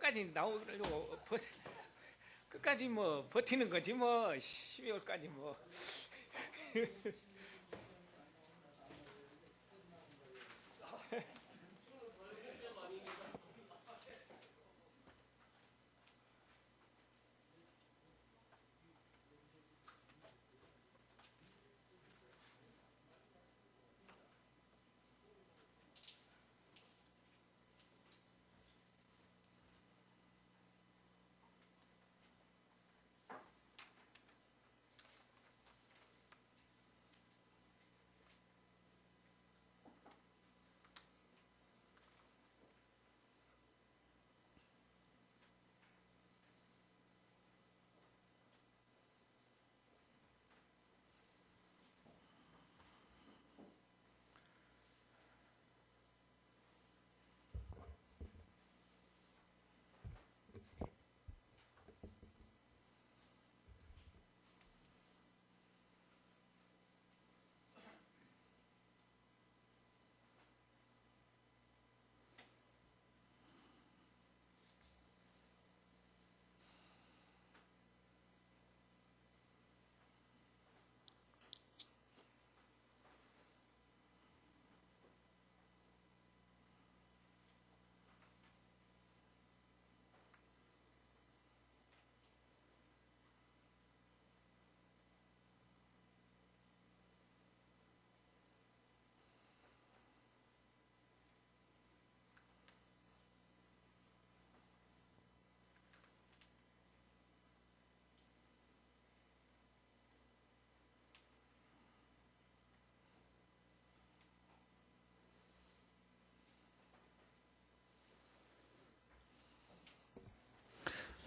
끝까지 나오려고 끝까지 뭐 버티는 거지 뭐 12월까지 뭐.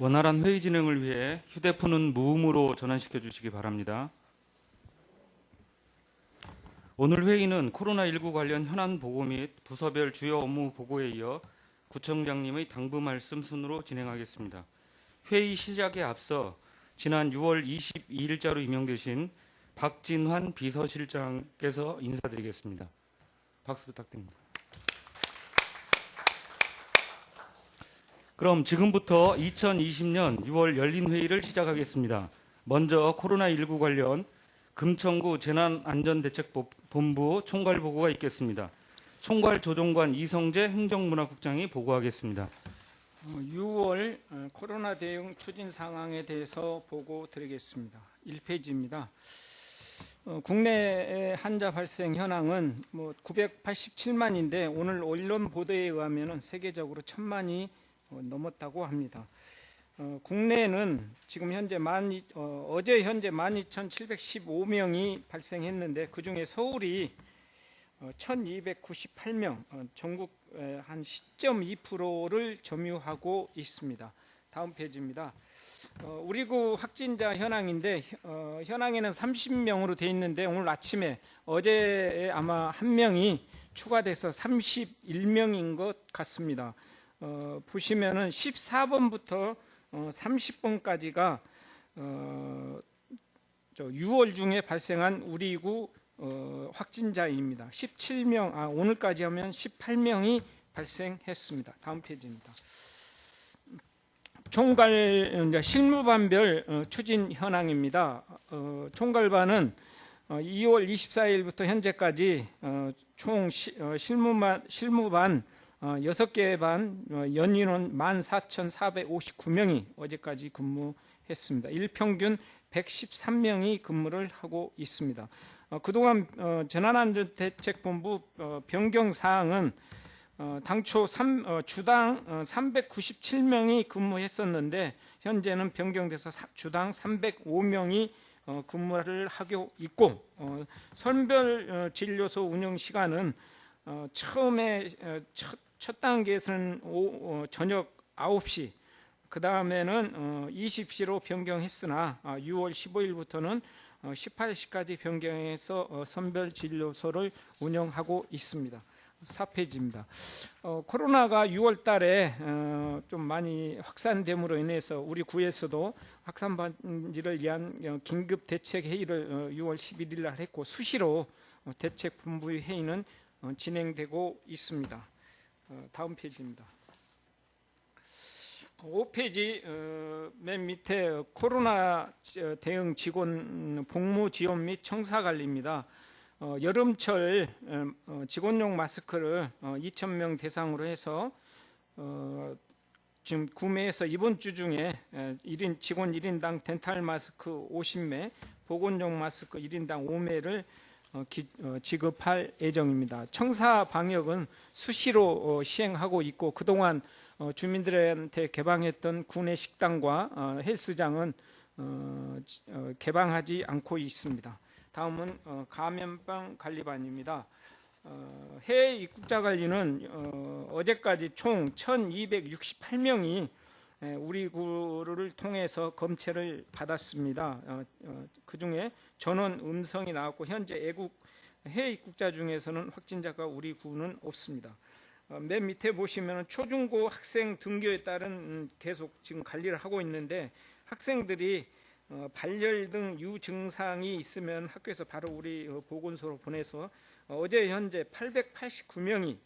원활한 회의 진행을 위해 휴대폰은 무음으로 전환시켜 주시기 바랍니다. 오늘 회의는 코로나19 관련 현안 보고 및 부서별 주요 업무 보고에 이어 구청장님의 당부 말씀 순으로 진행하겠습니다. 회의 시작에 앞서 지난 6월 22일자로 임명되신 박진환 비서실장께서 인사드리겠습니다. 박수 부탁드립니다. 그럼 지금부터 2020년 6월 열린 회의를 시작하겠습니다. 먼저 코로나19 관련 금천구 재난안전대책본부 총괄 보고가 있겠습니다. 총괄 조정관 이성재 행정문화국장이 보고하겠습니다. 6월 코로나 대응 추진 상황에 대해서 보고 드리겠습니다. 1페이지입니다. 국내 환자 발생 현황은 987만인데 오늘 언론 보도에 의하면 세계적으로 1000만이 넘었다고 합니다. 국내는 지금 현재 어제 현재 12,715명이 발생했는데 그중에 서울이 1,298명, 전국 한 10.2%를 점유하고 있습니다. 다음 페이지입니다. 우리 구 확진자 현황인데 현황에는 30명으로 되어 있는데 오늘 아침에 어제에 아마 한 명이 추가돼서 31명인 것 같습니다. 보시면은 14번부터 30번까지가 6월 중에 발생한 우리 구 확진자입니다. 17명, 오늘까지 하면 18명이 발생했습니다. 다음 페이지입니다. 총괄 실무반별 추진 현황입니다. 총괄반은 2월 24일부터 현재까지 총 실무반 6개 반 연인원 14,459명이 어제까지 근무했습니다. 일평균 113명이 근무를 하고 있습니다. 그동안 재난안전대책본부 변경사항은 당초 주당 397명이 근무했었는데 현재는 변경돼서 주당 305명이 근무를 하고 있고 선별 진료소 운영 시간은 처음에 첫 단계에서는 저녁 9시, 그 다음에는 20시로 변경했으나 6월 15일부터는 18시까지 변경해서 선별진료소를 운영하고 있습니다. 4페이지입니다. 코로나가 6월 달에 좀 많이 확산됨으로 인해서 우리 구에서도 확산 방지를 위한 긴급 대책 회의를 6월 11일 날 했고 수시로 대책본부 회의는 진행되고 있습니다. 다음 페이지입니다. 5페이지 맨 밑에 코로나 대응 직원 복무 지원 및 청사 관리입니다. 여름철 직원용 마스크를 2,000명 대상으로 해서 지금 구매해서 이번 주 중에 직원 1인당 덴탈 마스크 50매, 보건용 마스크 1인당 5매를 지급할 예정입니다. 청사 방역은 수시로 시행하고 있고 그동안 주민들한테 개방했던 구내 식당과 헬스장은 개방하지 않고 있습니다. 다음은 감염병 관리반입니다. 해외 입국자 관리는 어제까지 총 1,268명이 우리 구를 통해서 검체를 받았습니다. 그중에 전원 음성이 나왔고 현재 해외 입국자 중에서는 확진자가 우리 구는 없습니다. 맨 밑에 보시면 초중고 학생 등교에 따른 계속 지금 관리를 하고 있는데 학생들이 발열 등 유증상이 있으면 학교에서 바로 우리 보건소로 보내서 어제 현재 889명이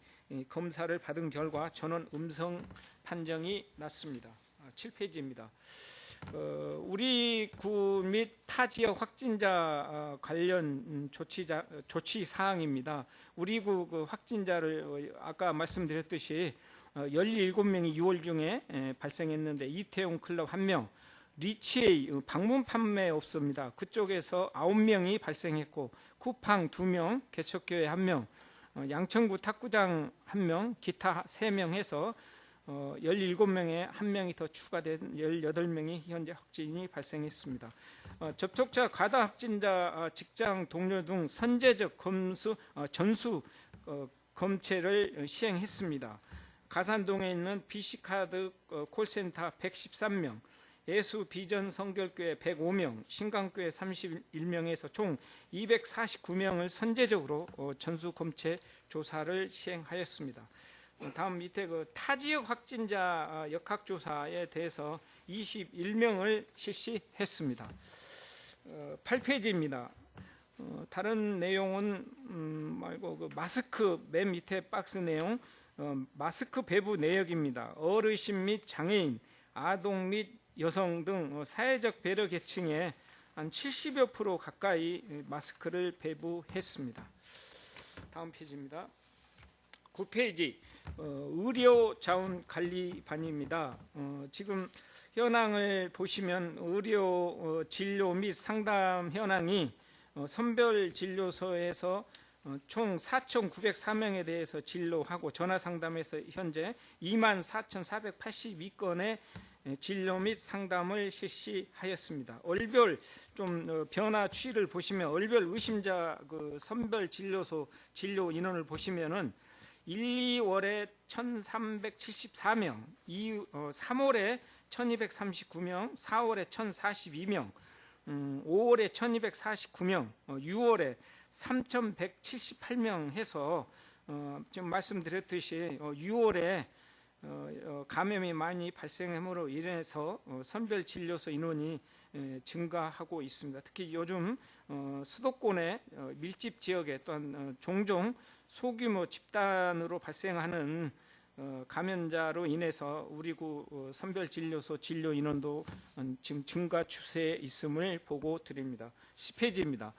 검사를 받은 결과 전원 음성 판정이 났습니다. 7페이지입니다. 우리 구 및 타 지역 확진자 관련 조치 사항입니다. 우리 구 확진자를 아까 말씀드렸듯이 17명이 6월 중에 발생했는데 이태원 클럽 1명, 리치에이 방문 판매 없습니다. 그쪽에서 9명이 발생했고 쿠팡 2명, 개척교회 1명, 양천구 탁구장 1명, 기타 3명 해서 17명에 1명이 더 추가된 18명이 현재 확진이 발생했습니다. 접촉자, 가다 확진자, 직장 동료 등 선제적 전수 검체를 시행했습니다. 가산동에 있는 BC카드 콜센터 113명, 예수 비전 성결교회 105명, 신강교회 31명에서 총 249명을 선제적으로 전수 검체 조사를 시행하였습니다. 다음 밑에 타지역 확진자 역학조사에 대해서 21명을 실시했습니다. 8페이지입니다. 다른 내용은 말고 마스크 맨 밑에 박스 내용 마스크 배부 내역입니다. 어르신 및 장애인, 아동 및 여성 등 사회적 배려 계층에 한 70여 % 가까이 마스크를 배부했습니다. 다음 페이지입니다. 9페이지 의료 자원 관리반입니다. 지금 현황을 보시면 의료 진료 및 상담 현황이 선별 진료소에서 총 4,904명에 대해서 진료하고 전화 상담에서 현재 24,482건의 진료 및 상담을 실시하였습니다. 월별 좀 변화 추이를 보시면 월별 의심자 선별 진료소 진료 인원을 보시면은 1, 2월에 1,374명, 3월에 1,239명, 4월에 1,042명, 5월에 1,249명, 6월에 3,178명 해서 지금 말씀드렸듯이 6월에 감염이 많이 발생함으로 인해서 선별진료소 인원이 증가하고 있습니다. 특히 요즘 수도권의 밀집 지역에 또한 종종 소규모 집단으로 발생하는 감염자로 인해서 우리 구 선별진료소 진료 인원도 지금 증가 추세에 있음을 보고 드립니다. 10페이지입니다.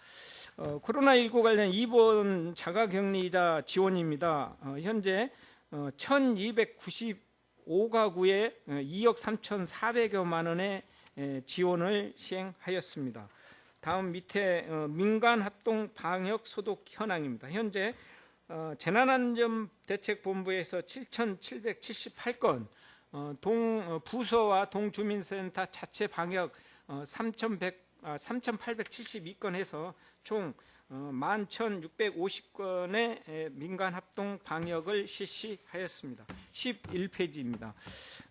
코로나19 관련 입원 자가격리자 지원입니다. 현재 1295가구에 2억 3,400여만 원의 지원을 시행하였습니다. 다음 밑에 민간합동 방역 소독 현황입니다. 현재 재난안전대책본부에서 7,778건, 부서와 동주민센터 자체 방역 3,872건 해서 총 11,650건의 민간합동 방역을 실시하였습니다. 11페이지입니다.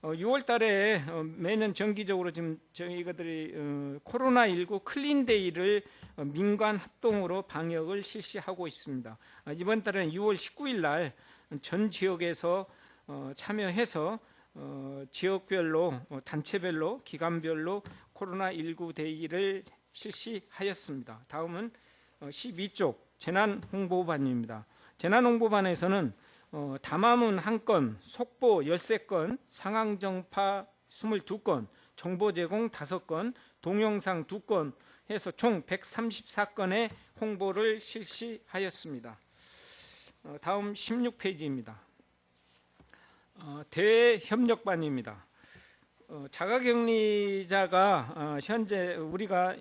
6월 달에 매년 정기적으로 지금 저희들이 코로나19 클린데이를 민간 합동으로 방역을 실시하고 있습니다. 이번 달에는 6월 19일 날 전 지역에서 참여해서 지역별로, 단체별로, 기관별로 코로나19 데이를 실시하였습니다. 다음은 12쪽 재난홍보반입니다. 재난홍보반에서는 담화문 1건, 속보 13건, 상황정파 22건, 정보 제공 5건, 동영상 2건 해서 총 134건의 홍보를 실시하였습니다. 다음 16페이지입니다. 대협력반입니다. 자가격리자가 현재 우리가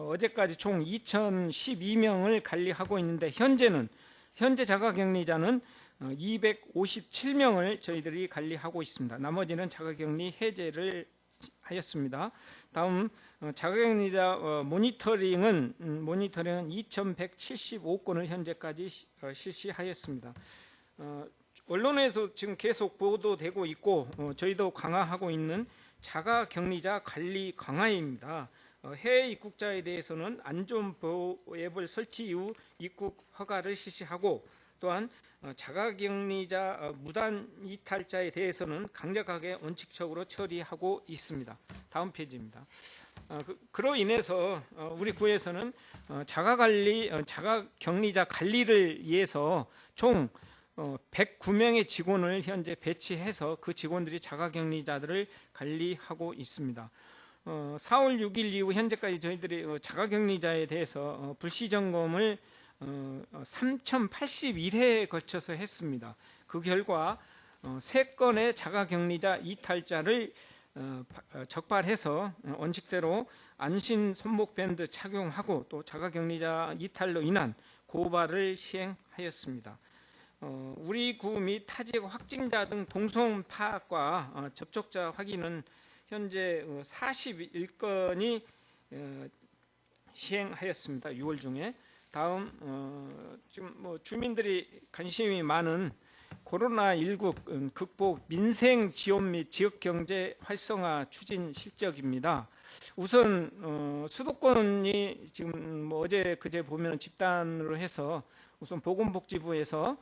어제까지 총 2012명을 관리하고 있는데 현재 자가격리자는 257명을 저희들이 관리하고 있습니다. 나머지는 자가격리 해제를 하였습니다. 다음 자가격리자 모니터링은 2,175건을 현재까지 실시하였습니다. 언론에서 지금 계속 보도되고 있고 저희도 강화하고 있는 자가격리자 관리 강화입니다. 해외 입국자에 대해서는 안전보호 앱을 설치 이후 입국 허가를 실시하고 또한 자가격리자 무단 이탈자에 대해서는 강력하게 원칙적으로 처리하고 있습니다. 다음 페이지입니다. 그로 인해서 우리 구에서는 자가격리자 관리를 위해서 총 109명의 직원을 현재 배치해서 그 직원들이 자가격리자들을 관리하고 있습니다. 4월 6일 이후 현재까지 저희들이 자가격리자에 대해서 불시점검을 3,081회에 걸쳐서 했습니다. 그 결과 3건의 자가격리자 이탈자를 적발해서 원칙대로 안심 손목밴드 착용하고 또 자가격리자 이탈로 인한 고발을 시행하였습니다. 우리 구 및 타 지역 확진자 등 동선 파악과 접촉자 확인은 현재 41건이 시행하였습니다. 6월 중에. 다음 지금 주민들이 관심이 많은 코로나19 극복 민생 지원 및 지역 경제 활성화 추진 실적입니다. 우선 수도권이 지금 어제 그제 보면 집단으로 해서 우선 보건복지부에서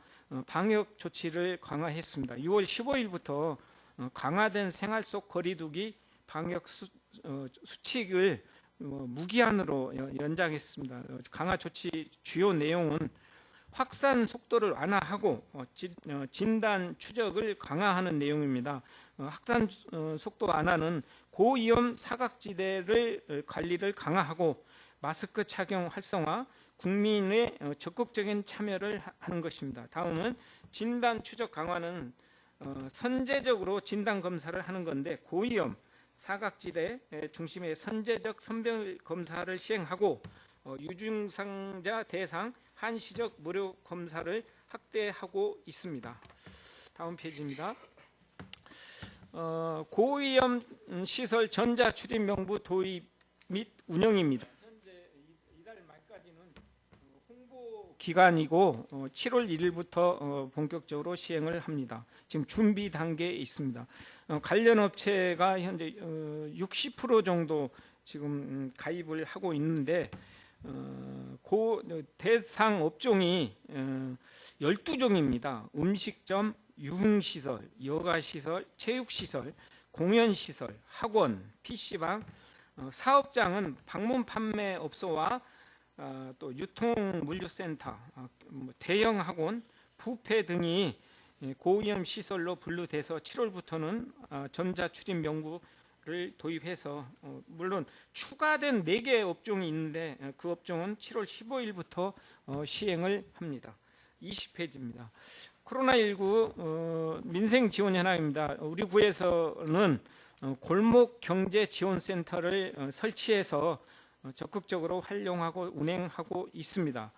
방역 조치를 강화했습니다. 6월 15일부터 강화된 생활 속 거리두기 방역 수칙을 무기한으로 연장했습니다. 강화 조치 주요 내용은 확산 속도를 완화하고 진단 추적을 강화하는 내용입니다. 확산 속도 완화는 고위험 사각지대를 관리를 강화하고 마스크 착용 활성화, 국민의 적극적인 참여를 하는 것입니다. 다음은 진단 추적 강화는 선제적으로 진단 검사를 하는 건데 고위험 사각지대 중심의 선제적 선별 검사를 시행하고 유증상자 대상 한시적 무료 검사를 확대하고 있습니다. 다음 페이지입니다. 고위험 시설 전자 출입 명부 도입 및 운영입니다. 현재 이달 말까지는 홍보 기간이고 7월 1일부터 본격적으로 시행을 합니다. 지금 준비 단계에 있습니다. 관련 업체가 현재 60% 정도 지금 가입을 하고 있는데 대상 업종이 12종입니다. 음식점, 유흥시설, 여가시설, 체육시설, 공연시설, 학원, PC방, 사업장은 방문 판매업소와 또 유통물류센터, 대형 학원, 뷔페 등이 고위험 시설로 분류돼서 7월부터는 전자출입 명부를 도입해서 물론 추가된 4개 업종이 있는데 그 업종은 7월 15일부터 시행을 합니다. 20페이지입니다. 코로나19 민생 지원 현황입니다. 우리 구에서는 골목경제지원센터를 설치해서 적극적으로 활용하고 운행하고 있습니다.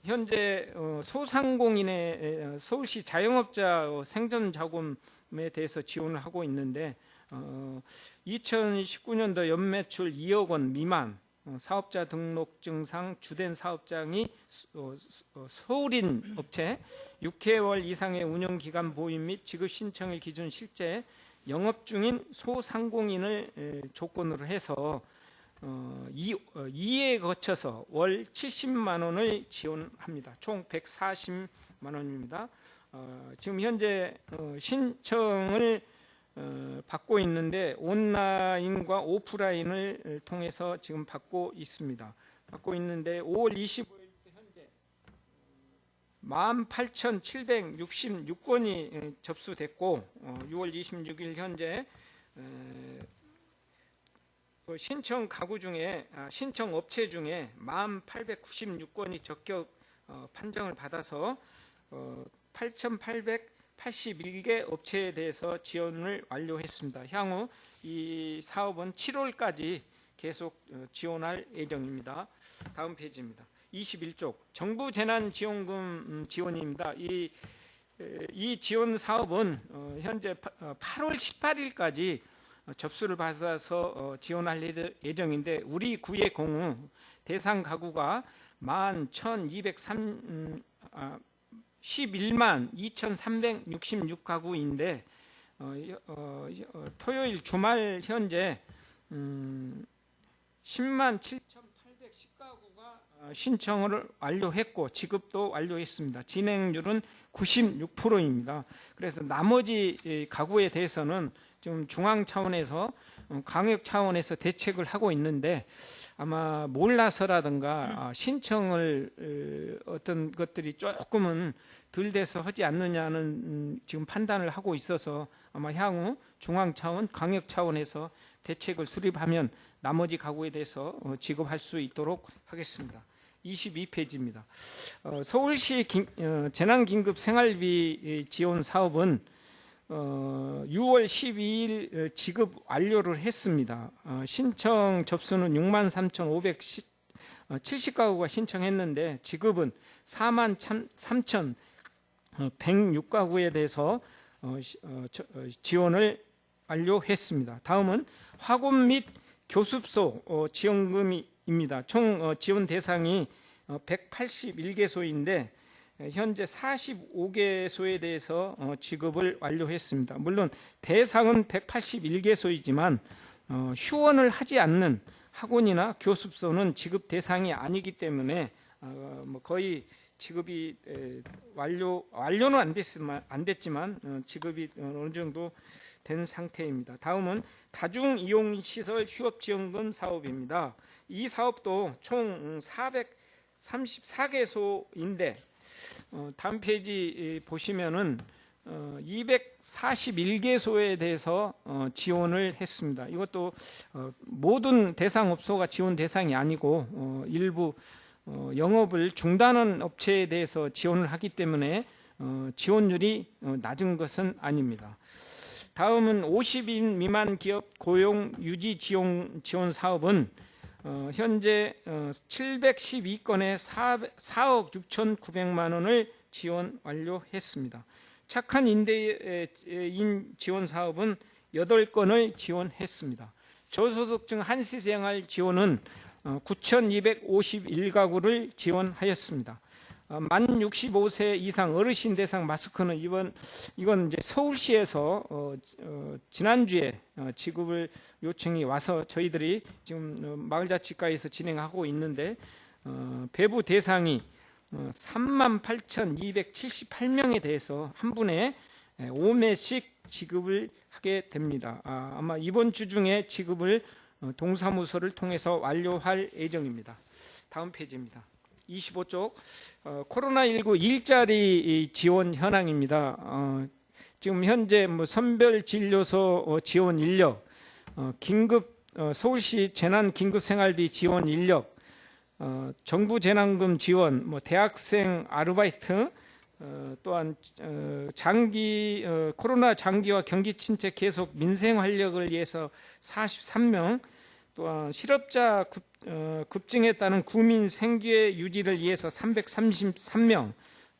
현재 소상공인의 서울시 자영업자 생존 자금에 대해서 지원을 하고 있는데 2019년도 연매출 2억 원 미만 사업자 등록증상 주된 사업장이 소울인 업체 6개월 이상의 운영기간 보임 및 지급 신청일 기준 실제 영업 중인 소상공인을 조건으로 해서 2회에 거쳐서 월 70만 원을 지원합니다. 총 140만 원입니다. 지금 현재 신청을 받고 있는데 온라인과 오프라인을 통해서 지금 받고 있습니다. 받고 있는데 5월 25일부터 현재 18,766건이 접수됐고 6월 26일 현재 신청 가구 중에 신청 업체 중에 1,896건이 적격 판정을 받아서 8,881개 업체에 대해서 지원을 완료했습니다. 향후 이 사업은 7월까지 계속 지원할 예정입니다. 다음 페이지입니다. 21쪽 정부 재난지원금 지원입니다. 이 지원 사업은 현재 8월 18일까지 접수를 받아서 지원할 예정인데 우리 구의 경우 대상 가구가 11만 2,366가구인데 토요일 주말 현재 10만 7,810가구가 신청을 완료했고 지급도 완료했습니다. 진행률은 96%입니다. 그래서 나머지 가구에 대해서는 지금 중앙 차원에서 광역 차원에서 대책을 하고 있는데 아마 몰라서라든가 신청을 어떤 것들이 조금은 덜 돼서 하지 않느냐는 지금 판단을 하고 있어서 아마 향후 중앙 차원, 광역 차원에서 대책을 수립하면 나머지 가구에 대해서 지급할 수 있도록 하겠습니다. 22페이지입니다. 서울시 재난긴급 생활비 지원 사업은 6월 12일 지급 완료를 했습니다. 신청 접수는 63,570가구가 신청했는데 지급은 43,106가구에 대해서 지원을 완료했습니다. 다음은 학원 및 교습소 지원금입니다. 총 지원 대상이 181개소인데 현재 45개소에 대해서 지급을 완료했습니다. 물론 대상은 181개소이지만 휴원을 하지 않는 학원이나 교습소는 지급 대상이 아니기 때문에 거의 지급이 완료는 안 됐지만 지급이 어느 정도 된 상태입니다. 다음은 다중이용시설 휴업지원금 사업입니다. 이 사업도 총 434개소인데 다음 페이지 보시면은 241개소에 대해서 지원을 했습니다. 이것도 모든 대상업소가 지원 대상이 아니고 일부 영업을 중단한 업체에 대해서 지원을 하기 때문에 지원율이 낮은 것은 아닙니다. 다음은 50인 미만 기업 고용 유지 지원 사업은 현재 712건에 4억 6,900만 원을 지원 완료했습니다. 착한 임대인 지원 사업은 8건을 지원했습니다. 저소득층 한시생활 지원은 9,251가구를 지원하였습니다. 만 65세 이상 어르신 대상 마스크는 이건 이제 서울시에서 지난주에 지급을 요청이 와서 저희들이 지금 마을자치과에서 진행하고 있는데 배부 대상이 38,278명에 대해서 한 분에 5매씩 지급을 하게 됩니다. 아마 이번 주 중에 지급을 동사무소를 통해서 완료할 예정입니다. 다음 페이지입니다. 25쪽 코로나19 일자리 지원 현황입니다. 지금 현재 선별진료소 지원 인력, 서울시 재난긴급생활비 지원 인력, 정부 재난금 지원, 대학생 아르바이트, 또한 코로나 장기화 경기 침체 계속 민생 활력을 위해서 43명, 또한 실업자 급증에 따른 국민 생계 유지를 위해서 333명,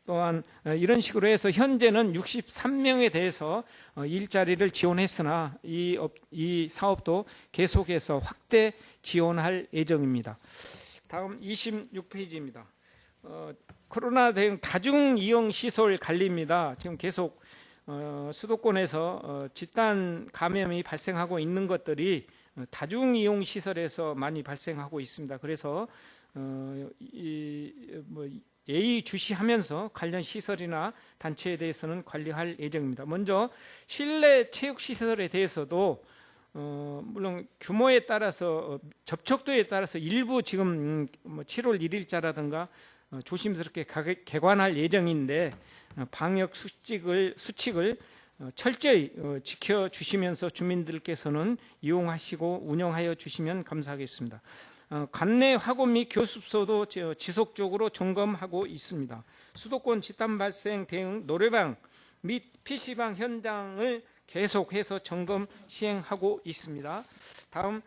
또한 이런 식으로 해서 현재는 63명에 대해서 일자리를 지원했으나 이 사업도 계속해서 확대 지원할 예정입니다. 다음 26페이지입니다. 코로나 대응 다중이용시설 관리입니다. 지금 계속 수도권에서 집단 감염이 발생하고 있는 것들이 다중이용시설에서 많이 발생하고 있습니다. 그래서 예의주시하면서 관련 시설이나 단체에 대해서는 관리할 예정입니다. 먼저 실내 체육시설에 대해서도 물론 규모에 따라서 접촉도에 따라서 일부 지금 7월 1일자라든가 조심스럽게 개관할 예정인데 방역 수칙을 철저히 지켜주시면서 주민들께서는 이용하시고 운영하여 주시면 감사하겠습니다. 관내 화공 및 교습소도 지속적으로 점검하고 있습니다. 수도권 집단 발생 대응 노래방 및 PC방 현장을 계속해서 점검 시행하고 있습니다. 다음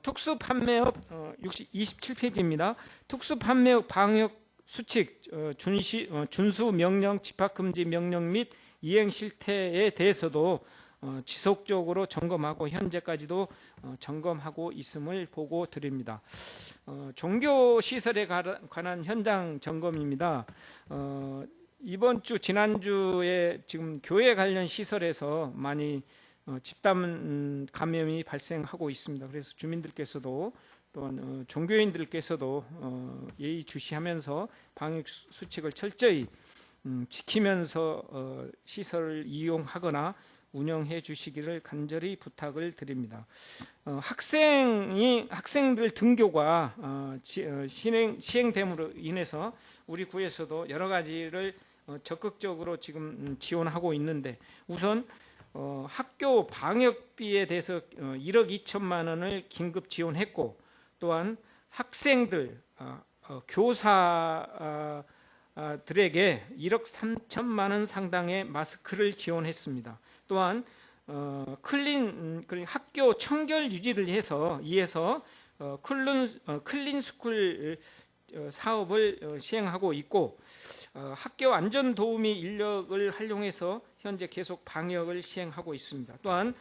특수판매업 27페이지입니다. 특수판매업 방역 수칙 준수 명령, 집합금지 명령 및 이행 실태에 대해서도 지속적으로 점검하고 현재까지도 점검하고 있음을 보고 드립니다. 종교시설에 관한 현장 점검입니다. 이번 주 지난주에 지금 교회 관련 시설에서 많이 집단 감염이 발생하고 있습니다. 그래서 주민들께서도 또한 종교인들께서도 예의주시하면서 방역 수칙을 철저히 지키면서 시설을 이용하거나 운영해 주시기를 간절히 부탁을 드립니다. 학생들 등교가 시행됨으로 인해서 우리 구에서도 여러 가지를 적극적으로 지금 지원하고 있는데, 우선 학교 방역비에 대해서 1억 2천만 원을 긴급 지원했고, 또한 학생들, 교사들에게 1억 3천만 원 상당의 마스크를 지원했습니다. 또한 학교 청결 유지를 이해서 클린 스쿨 사업을 시행하고 있고, 학교 안전 도우미 인력을 활용해서 현재 계속 방역을 시행하고 있습니다. 또한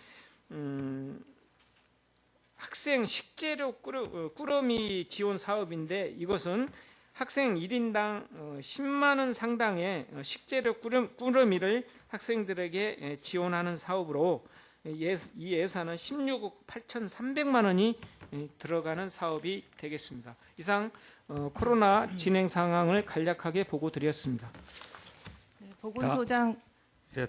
학생 식재료 꾸러미 지원 사업인데, 이것은 학생 1인당 10만 원 상당의 식재료 꾸러미를 학생들에게 지원하는 사업으로 이 예산은 16억 8,300만 원이 들어가는 사업이 되겠습니다. 이상 코로나 진행 상황을 간략하게 보고 드렸습니다. 네, 보건소장.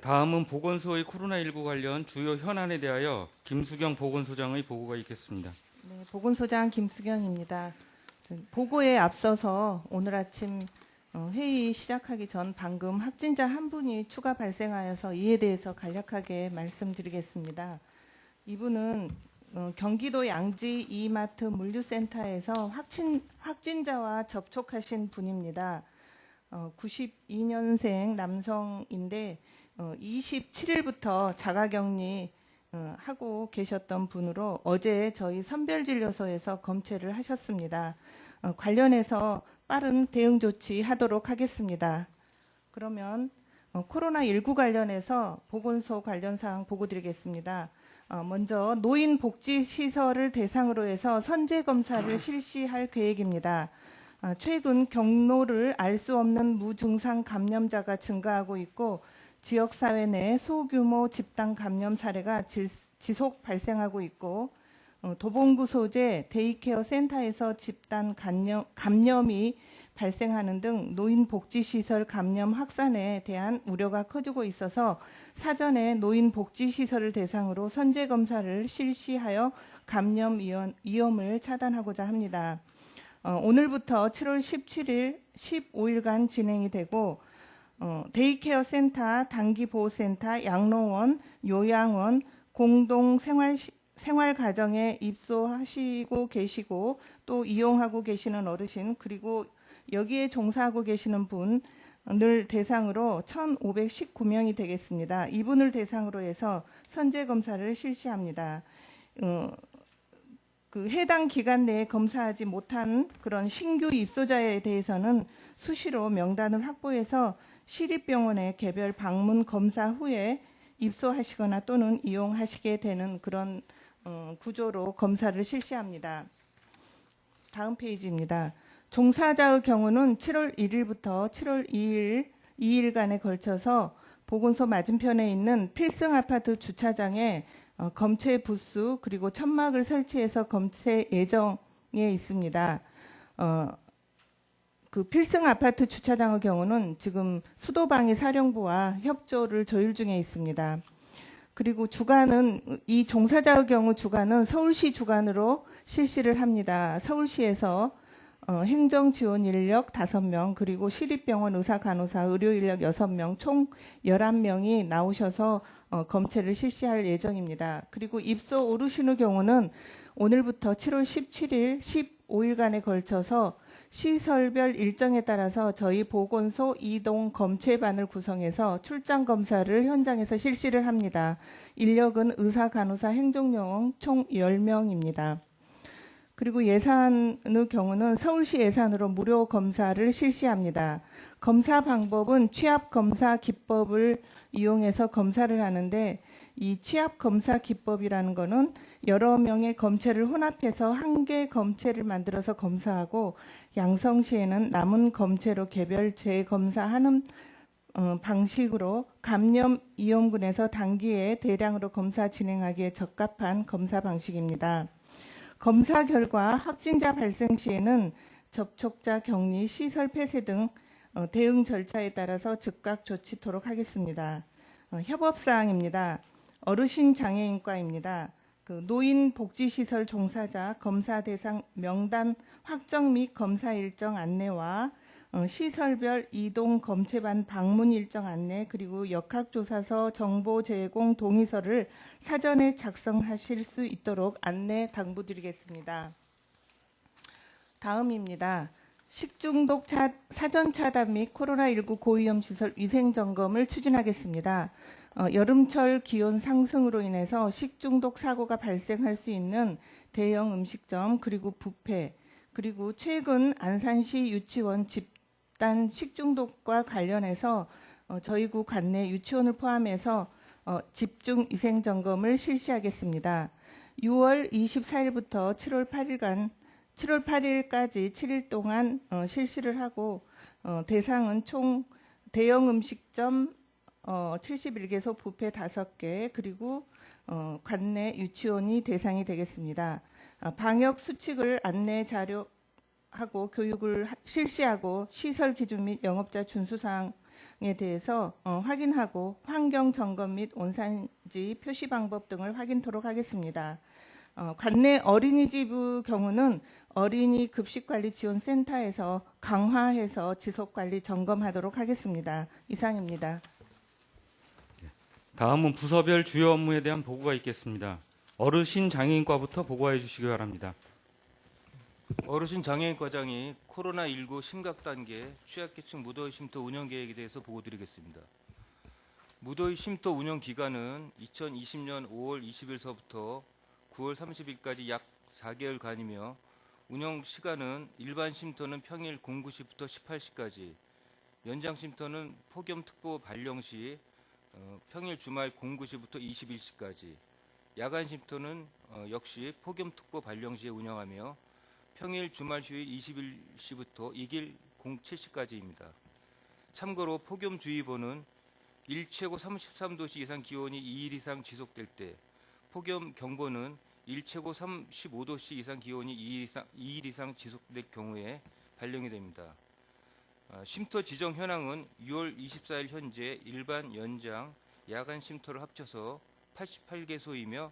다음은 보건소의 코로나19 관련 주요 현안에 대하여 김수경 보건소장의 보고가 있겠습니다. 네, 보건소장 김수경입니다. 보고에 앞서서 오늘 아침 회의 시작하기 전 방금 확진자 한 분이 추가 발생하여서 이에 대해서 간략하게 말씀드리겠습니다. 이분은 경기도 양지 이마트 물류센터에서 확진자와 접촉하신 분입니다. 92년생 남성인데 27일부터 자가격리 하고 계셨던 분으로 어제 저희 선별진료소에서 검체를 하셨습니다. 관련해서 빠른 대응 조치 하도록 하겠습니다. 그러면 코로나19 관련해서 보건소 관련 사항 보고 드리겠습니다. 먼저 노인복지시설을 대상으로 해서 선제검사를 실시할 계획입니다. 최근 경로를 알 수 없는 무증상 감염자가 증가하고 있고, 지역사회 내 소규모 집단 감염 사례가 지속 발생하고 있고, 도봉구 소재 데이케어 센터에서 집단 감염이 발생하는 등 노인복지시설 감염 확산에 대한 우려가 커지고 있어서 사전에 노인복지시설을 대상으로 선제검사를 실시하여 감염 위험을 차단하고자 합니다. 오늘부터 7월 17일 15일간 진행이 되고, 데이케어 센터, 단기보호센터, 양로원, 요양원, 공동생활가정에 입소하시고 계시고 또 이용하고 계시는 어르신, 그리고 여기에 종사하고 계시는 분을 대상으로 1,519명이 되겠습니다. 이분을 대상으로 해서 선제검사를 실시합니다. 그 해당 기간 내에 검사하지 못한 그런 신규 입소자에 대해서는 수시로 명단을 확보해서 시립병원에 개별 방문 검사 후에 입소하시거나 또는 이용하시게 되는 그런 구조로 검사를 실시합니다. 다음 페이지입니다. 종사자의 경우는 7월 1일부터 7월 2일간에 걸쳐서 보건소 맞은편에 있는 필승 아파트 주차장에 검체 부스 그리고 천막을 설치해서 검체 예정에 있습니다. 그 필승 아파트 주차장의 경우는 지금 수도방위 사령부와 협조를 조율 중에 있습니다. 그리고 주간은 이 종사자의 경우 주간은 서울시 주간으로 실시를 합니다. 서울시에서 행정 지원 인력 5명, 그리고 시립병원 의사, 간호사, 의료 인력 6명, 총 11명이 나오셔서 검체를 실시할 예정입니다. 그리고 입소 오르신의 경우는 오늘부터 7월 17일, 15일간에 걸쳐서 시설별 일정에 따라서 저희 보건소 이동 검체반을 구성해서 출장 검사를 현장에서 실시를 합니다. 인력은 의사, 간호사, 행정요원 총 10명입니다. 그리고 예산의 경우는 서울시 예산으로 무료 검사를 실시합니다. 검사 방법은 취합 검사 기법을 이용해서 검사를 하는데, 이 취합 검사 기법이라는 것은 여러 명의 검체를 혼합해서 한 개 검체를 만들어서 검사하고, 양성 시에는 남은 검체로 개별 재검사하는 방식으로 감염 위험군에서 단기에 대량으로 검사 진행하기에 적합한 검사 방식입니다. 검사 결과 확진자 발생 시에는 접촉자 격리, 시설 폐쇄 등 대응 절차에 따라서 즉각 조치토록 하겠습니다. 협업사항입니다. 어르신 장애인과입니다. 노인복지시설 종사자 검사 대상 명단 확정 및 검사 일정 안내와 시설별 이동 검체반 방문 일정 안내, 그리고 역학조사서 정보 제공 동의서를 사전에 작성하실 수 있도록 안내 당부드리겠습니다. 다음입니다. 식중독 사전 차단 및 코로나19 고위험 시설 위생 점검을 추진하겠습니다. 여름철 기온 상승으로 인해서 식중독 사고가 발생할 수 있는 대형 음식점, 그리고 뷔페, 그리고 최근 안산시 유치원 집단 식중독과 관련해서 저희 구 관내 유치원을 포함해서 집중 위생 점검을 실시하겠습니다. 6월 24일부터 7월 8일까지 7일 동안 실시를 하고, 대상은 총 대형 음식점 71개소, 뷔페 5개, 그리고 관내 유치원이 대상이 되겠습니다. 방역 수칙을 안내 자료하고 교육을 실시하고, 시설 기준 및 영업자 준수 사항에 대해서 확인하고, 환경 점검 및 온산지 표시 방법 등을 확인토록 하겠습니다. 관내 어린이집의 경우는 어린이 급식관리지원센터에서 강화해서 지속관리 점검하도록 하겠습니다. 이상입니다. 다음은 부서별 주요 업무에 대한 보고가 있겠습니다. 어르신 장애인과부터 보고해 주시기 바랍니다. 어르신 장애인과장이 코로나19 심각 단계 취약계층 무더위 쉼터 운영 계획에 대해서 보고드리겠습니다. 무더위 쉼터 운영 기간은 2020년 5월 20일서부터 9월 30일까지 약 4개월간이며, 운영 시간은 일반 쉼터는 평일 09시부터 18시까지, 연장 쉼터는 폭염특보 발령 시 평일 주말 09시부터 21시까지, 야간 쉼터는 역시 폭염특보 발령 시에 운영하며 평일 주말 휴일 21시부터 2일 07시까지입니다. 참고로 폭염주의보는 일최고 33도씨 이상 기온이 2일 이상 지속될 때, 폭염경보는 일최고 35도씨 이상 기온이 2일 이상 지속될 경우에 발령이 됩니다. 쉼터 지정 현황은 6월 24일 현재 일반, 연장, 야간 쉼터를 합쳐서 88개소이며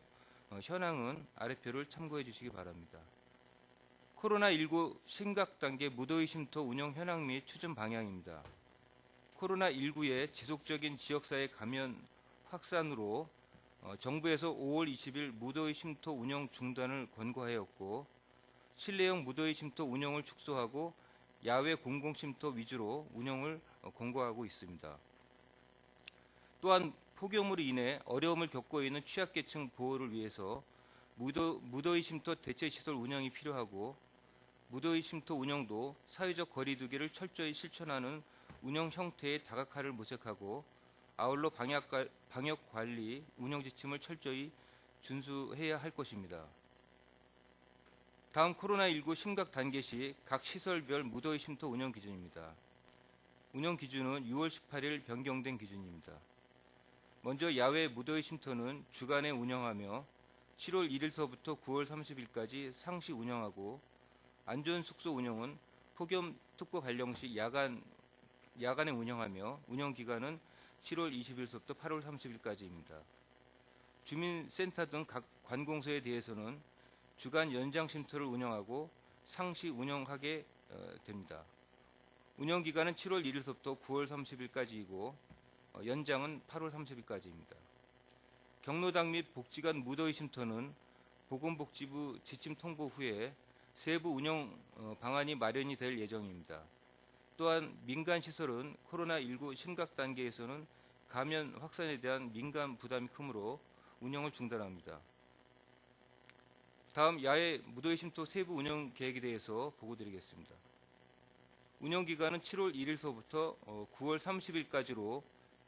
현황은 아래표를 참고해 주시기 바랍니다. 코로나19 심각 단계 무더위 쉼터 운영 현황 및 추진 방향입니다. 코로나19의 지속적인 지역사회 감염 확산으로 정부에서 5월 20일 무더위 쉼터 운영 중단을 권고하였고, 실내형 무더위 쉼터 운영을 축소하고 야외 공공 쉼터 위주로 운영을 권고하고 있습니다. 또한 폭염으로 인해 어려움을 겪고 있는 취약계층 보호를 위해서 무더위 쉼터 대체시설 운영이 필요하고, 무더위 쉼터 운영도 사회적 거리두기를 철저히 실천하는 운영 형태의 다각화를 모색하고, 아울러 방역관리 운영 지침을 철저히 준수해야 할 것입니다. 다음 코로나19 심각 단계 시 각 시설별 무더위 쉼터 운영 기준입니다. 운영 기준은 6월 18일 변경된 기준입니다. 먼저 야외 무더위 쉼터는 주간에 운영하며 7월 1일서부터 9월 30일까지 상시 운영하고, 안전숙소 운영은 폭염특보 발령 시 야간에 운영하며, 운영 기간은 7월 20일서부터 8월 30일까지입니다. 주민센터 등 각 관공서에 대해서는 주간 연장 쉼터를 운영하고 상시 운영하게 됩니다. 운영 기간은 7월 1일서부터 9월 30일까지이고 연장은 8월 30일까지입니다. 경로당 및 복지관 무더위 쉼터는 보건복지부 지침 통보 후에 세부 운영 방안이 마련이 될 예정입니다. 또한 민간시설은 코로나19 심각 단계에서는 감염 확산에 대한 민간 부담이 크므로 운영을 중단합니다. 다음 야외 무더위 쉼터 세부 운영 계획에 대해서 보고드리겠습니다. 운영 기간은 7월 1일서부터 9월 30일까지로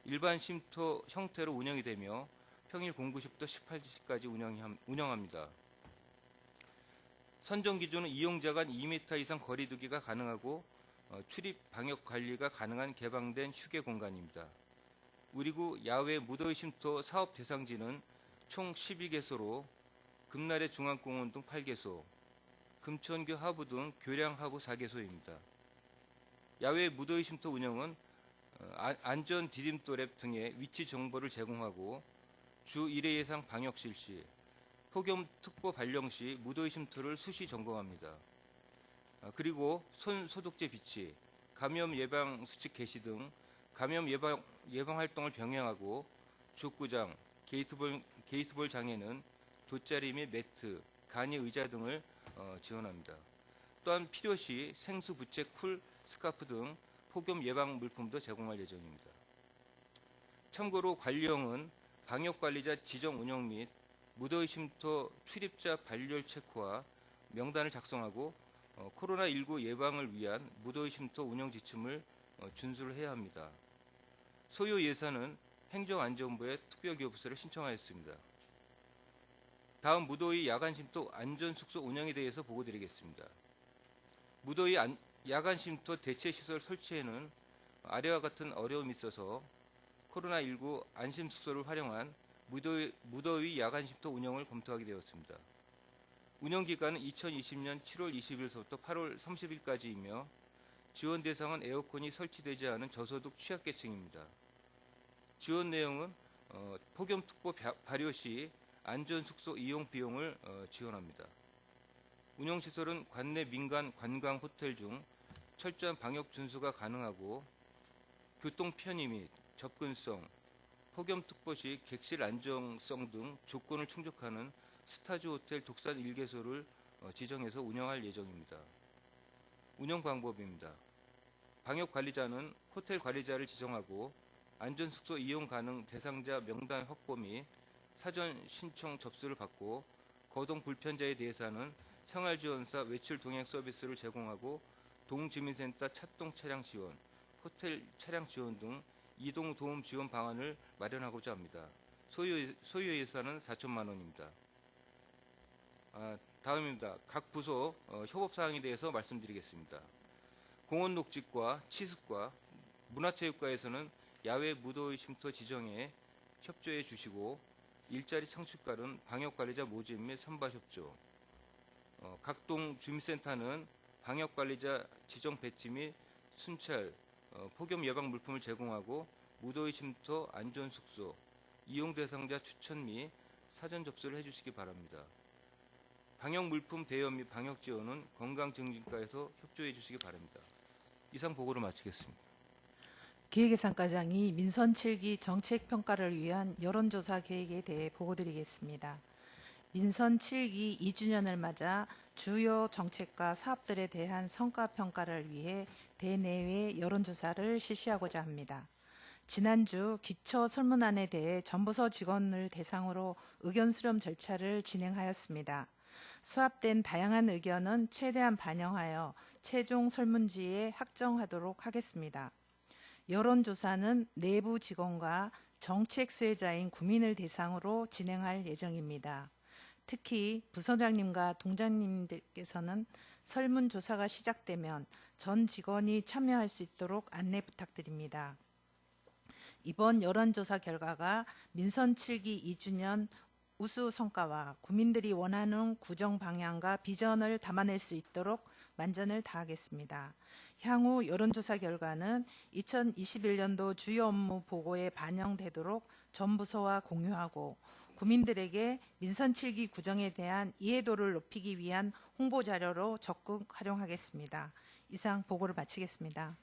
일반 쉼터 형태로 운영이 되며 평일 09시부터 18시까지 운영합니다. 선정 기준은 이용자 간 2m 이상 거리 두기가 가능하고 출입 방역 관리가 가능한 개방된 휴게 공간입니다. 우리구 야외 무더위 쉼터 사업 대상지는 총 12개소로 금나래 중앙공원 등 8개소, 금천교 하부 등 교량 하부 4개소입니다. 야외 무더위 쉼터 운영은 안전 디딤돌 앱 등의 위치 정보를 제공하고 주 1회 예상 방역 실시, 폭염 특보 발령 시 무더위 쉼터를 수시 점검합니다. 그리고 손 소독제 비치, 감염 예방 수칙 개시 등 감염 예방 활동을 병행하고 족구장, 게이트볼 장에는 돗자리 및 매트, 간이 의자 등을 지원합니다. 또한 필요시 생수 부채 쿨 스카프 등 폭염 예방 물품도 제공할 예정입니다. 참고로 관리형은 방역관리자 지정 운영 및 무더위 쉼터 출입자 발열 체크와 명단을 작성하고 코로나19 예방을 위한 무더위 쉼터 운영 지침을 준수를 해야 합니다. 소요 예산은 행정안전부에 특별기업부서를 신청하였습니다. 다음 무더위 야간 쉼터 안전숙소 운영에 대해서 보고드리겠습니다. 무더위 야간 쉼터 대체시설 설치에는 아래와 같은 어려움이 있어서 코로나19 안심숙소를 활용한 무더위 야간 쉼터 운영을 검토하게 되었습니다. 운영 기간은 2020년 7월 20일서부터 8월 30일까지이며 지원 대상은 에어컨이 설치되지 않은 저소득 취약계층입니다. 지원 내용은 폭염특보 발효 시 안전숙소 이용 비용을 지원합니다. 운영시설은 관내 민간 관광 호텔 중 철저한 방역 준수가 가능하고 교통 편의 및 접근성, 폭염특보 시 객실 안정성 등 조건을 충족하는 스타즈 호텔 독산 1개소를 지정해서 운영할 예정입니다. 운영 방법입니다. 방역관리자는 호텔 관리자를 지정하고 안전숙소 이용 가능 대상자 명단 확보 및 사전 신청 접수를 받고 거동 불편자에 대해서는 생활지원사 외출 동행 서비스를 제공하고 동주민센터 차동 차량 지원, 호텔 차량 지원 등 이동 도움 지원 방안을 마련하고자 합니다. 소요 예산은 4천만 원입니다. 다음입니다. 각 부서 협업 사항에 대해서 말씀드리겠습니다. 공원 녹지과 치습과 문화체육과에서는 야외 무더위 쉼터 지정에 협조해 주시고 일자리 창출가는 방역관리자 모집 및 선발 협조, 각동 주민센터는 방역관리자 지정 배치 및 순찰, 폭염 예방 물품을 제공하고 무더위 쉼터 안전숙소, 이용 대상자 추천 및 사전 접수를 해주시기 바랍니다. 방역 물품 대여 및 방역 지원은 건강증진과에서 협조해 주시기 바랍니다. 이상 보고를 마치겠습니다. 기획예산과장이 민선 7기 정책평가를 위한 여론조사 계획에 대해 보고드리겠습니다. 민선 7기 2주년을 맞아 주요 정책과 사업들에 대한 성과평가를 위해 대내외 여론조사를 실시하고자 합니다. 지난주 기초설문안에 대해 전부서 직원을 대상으로 의견 수렴 절차를 진행하였습니다. 수합된 다양한 의견은 최대한 반영하여 최종 설문지에 확정하도록 하겠습니다. 여론조사는 내부 직원과 정책 수혜자인 국민을 대상으로 진행할 예정입니다. 특히 부서장님과 동장님들께서는 설문조사가 시작되면 전 직원이 참여할 수 있도록 안내 부탁드립니다. 이번 여론조사 결과가 민선 7기 2주년 우수 성과와 국민들이 원하는 구정 방향과 비전을 담아낼 수 있도록 만전을 다하겠습니다. 향후 여론조사 결과는 2021년도 주요 업무 보고에 반영되도록 전 부서와 공유하고 국민들에게 민선 7기 구정에 대한 이해도를 높이기 위한 홍보 자료로 적극 활용하겠습니다. 이상 보고를 마치겠습니다.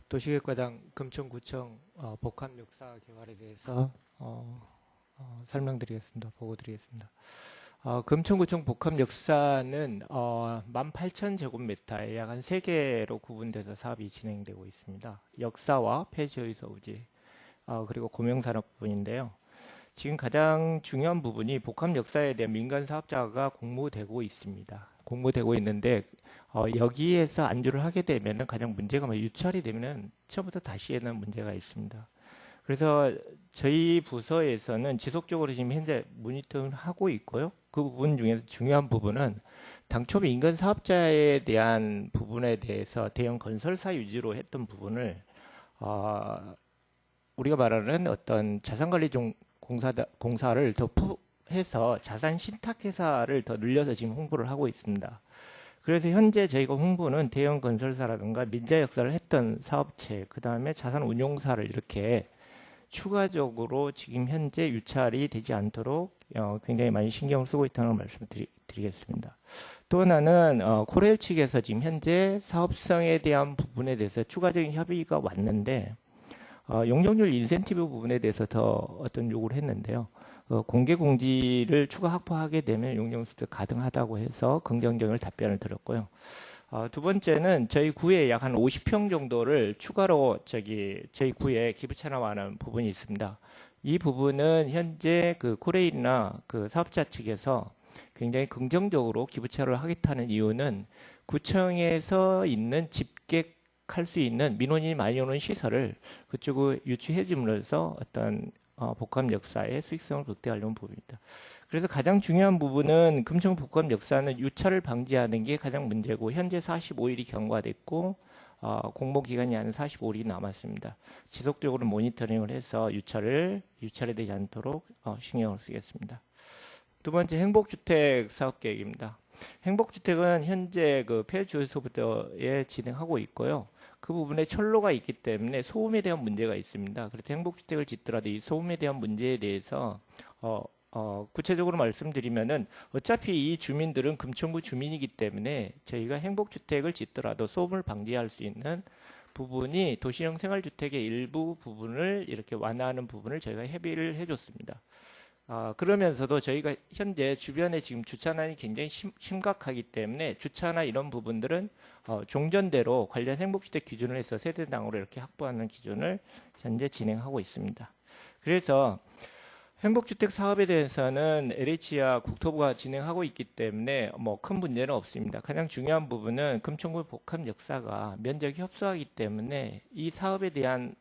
도시계획과장 금천구청 복합 역사 개발에 대해서 설명드리겠습니다. 보고 드리겠습니다. 금천구청 복합 역사는 18,000제곱미터에 약 한 3개로 구분돼서 사업이 진행되고 있습니다. 역사와 폐지의소부지 그리고 고명산업 부분인데요. 지금 가장 중요한 부분이 복합 역사에 대한 민간 사업자가 공모되고 있습니다. 공모되고 있는데 여기에서 안주를 하게 되면 가장 문제가 유찰이 되면 처음부터 다시 해야 하는 문제가 있습니다. 그래서 저희 부서에서는 지속적으로 지금 현재 모니터링을 하고 있고요. 그 부분 중에서 중요한 부분은 당초 민간 사업자에 대한 부분에 대해서 대형 건설사 위주로 했던 부분을 우리가 말하는 어떤 자산관리 공사를 더 해서 자산 신탁회사를 더 늘려서 지금 홍보를 하고 있습니다. 그래서 현재 저희가 홍보는 대형 건설사라든가 민자 역사를 했던 사업체, 그 다음에 자산 운용사를 이렇게 추가적으로 지금 현재 유찰이 되지 않도록 굉장히 많이 신경을 쓰고 있다는 말씀드리겠습니다. 또 하나는 코레일 측에서 지금 현재 사업성에 대한 부분에 대해서 추가적인 협의가 왔는데 용적률 인센티브 부분에 대해서 더 어떤 요구를 했는데요. 공개 공지를 추가 확보하게 되면 용적률도 가능하다고 해서 긍정적인 답변을 드렸고요. 두 번째는 저희 구에 약 한 50평 정도를 추가로 저희 구에 기부 체납하는 부분이 있습니다. 이 부분은 현재 그 코레일이나 그 사업자 측에서 굉장히 긍정적으로 기부 체납을 하겠다는 이유는 구청에서 있는 집객할 수 있는 민원이 많이 오는 시설을 그쪽으로 유치해 줌으로써 어떤 복합 역사의 수익성을 극대화하려는 부분입니다. 그래서 가장 중요한 부분은 금천 복합 역사는 유찰을 방지하는 게 가장 문제고 현재 45일이 경과됐고 공모 기간이 한 45일이 남았습니다. 지속적으로 모니터링을 해서 유찰이 되지 않도록 신경을 쓰겠습니다. 두 번째 행복주택 사업 계획입니다. 행복주택은 현재 그 폐주소부터에 진행하고 있고요. 그 부분에 철로가 있기 때문에 소음에 대한 문제가 있습니다. 그래서 행복주택을 짓더라도 이 소음에 대한 문제에 대해서 구체적으로 말씀드리면은 어차피 이 주민들은 금천구 주민이기 때문에 저희가 행복주택을 짓더라도 소음을 방지할 수 있는 부분이 도시형 생활주택의 일부 부분을 이렇게 완화하는 부분을 저희가 협의를 해줬습니다. 그러면서도 저희가 현재 주변에 지금 주차난이 굉장히 심각하기 때문에 주차나 이런 부분들은 종전대로 관련 행복주택 기준을 해서 세대당으로 이렇게 확보하는 기준을 현재 진행하고 있습니다. 그래서 행복주택 사업에 대해서는 LH와 국토부가 진행하고 있기 때문에 큰 문제는 없습니다. 가장 중요한 부분은 금천구 복합 역사가 면적이 협소하기 때문에 이 사업에 대한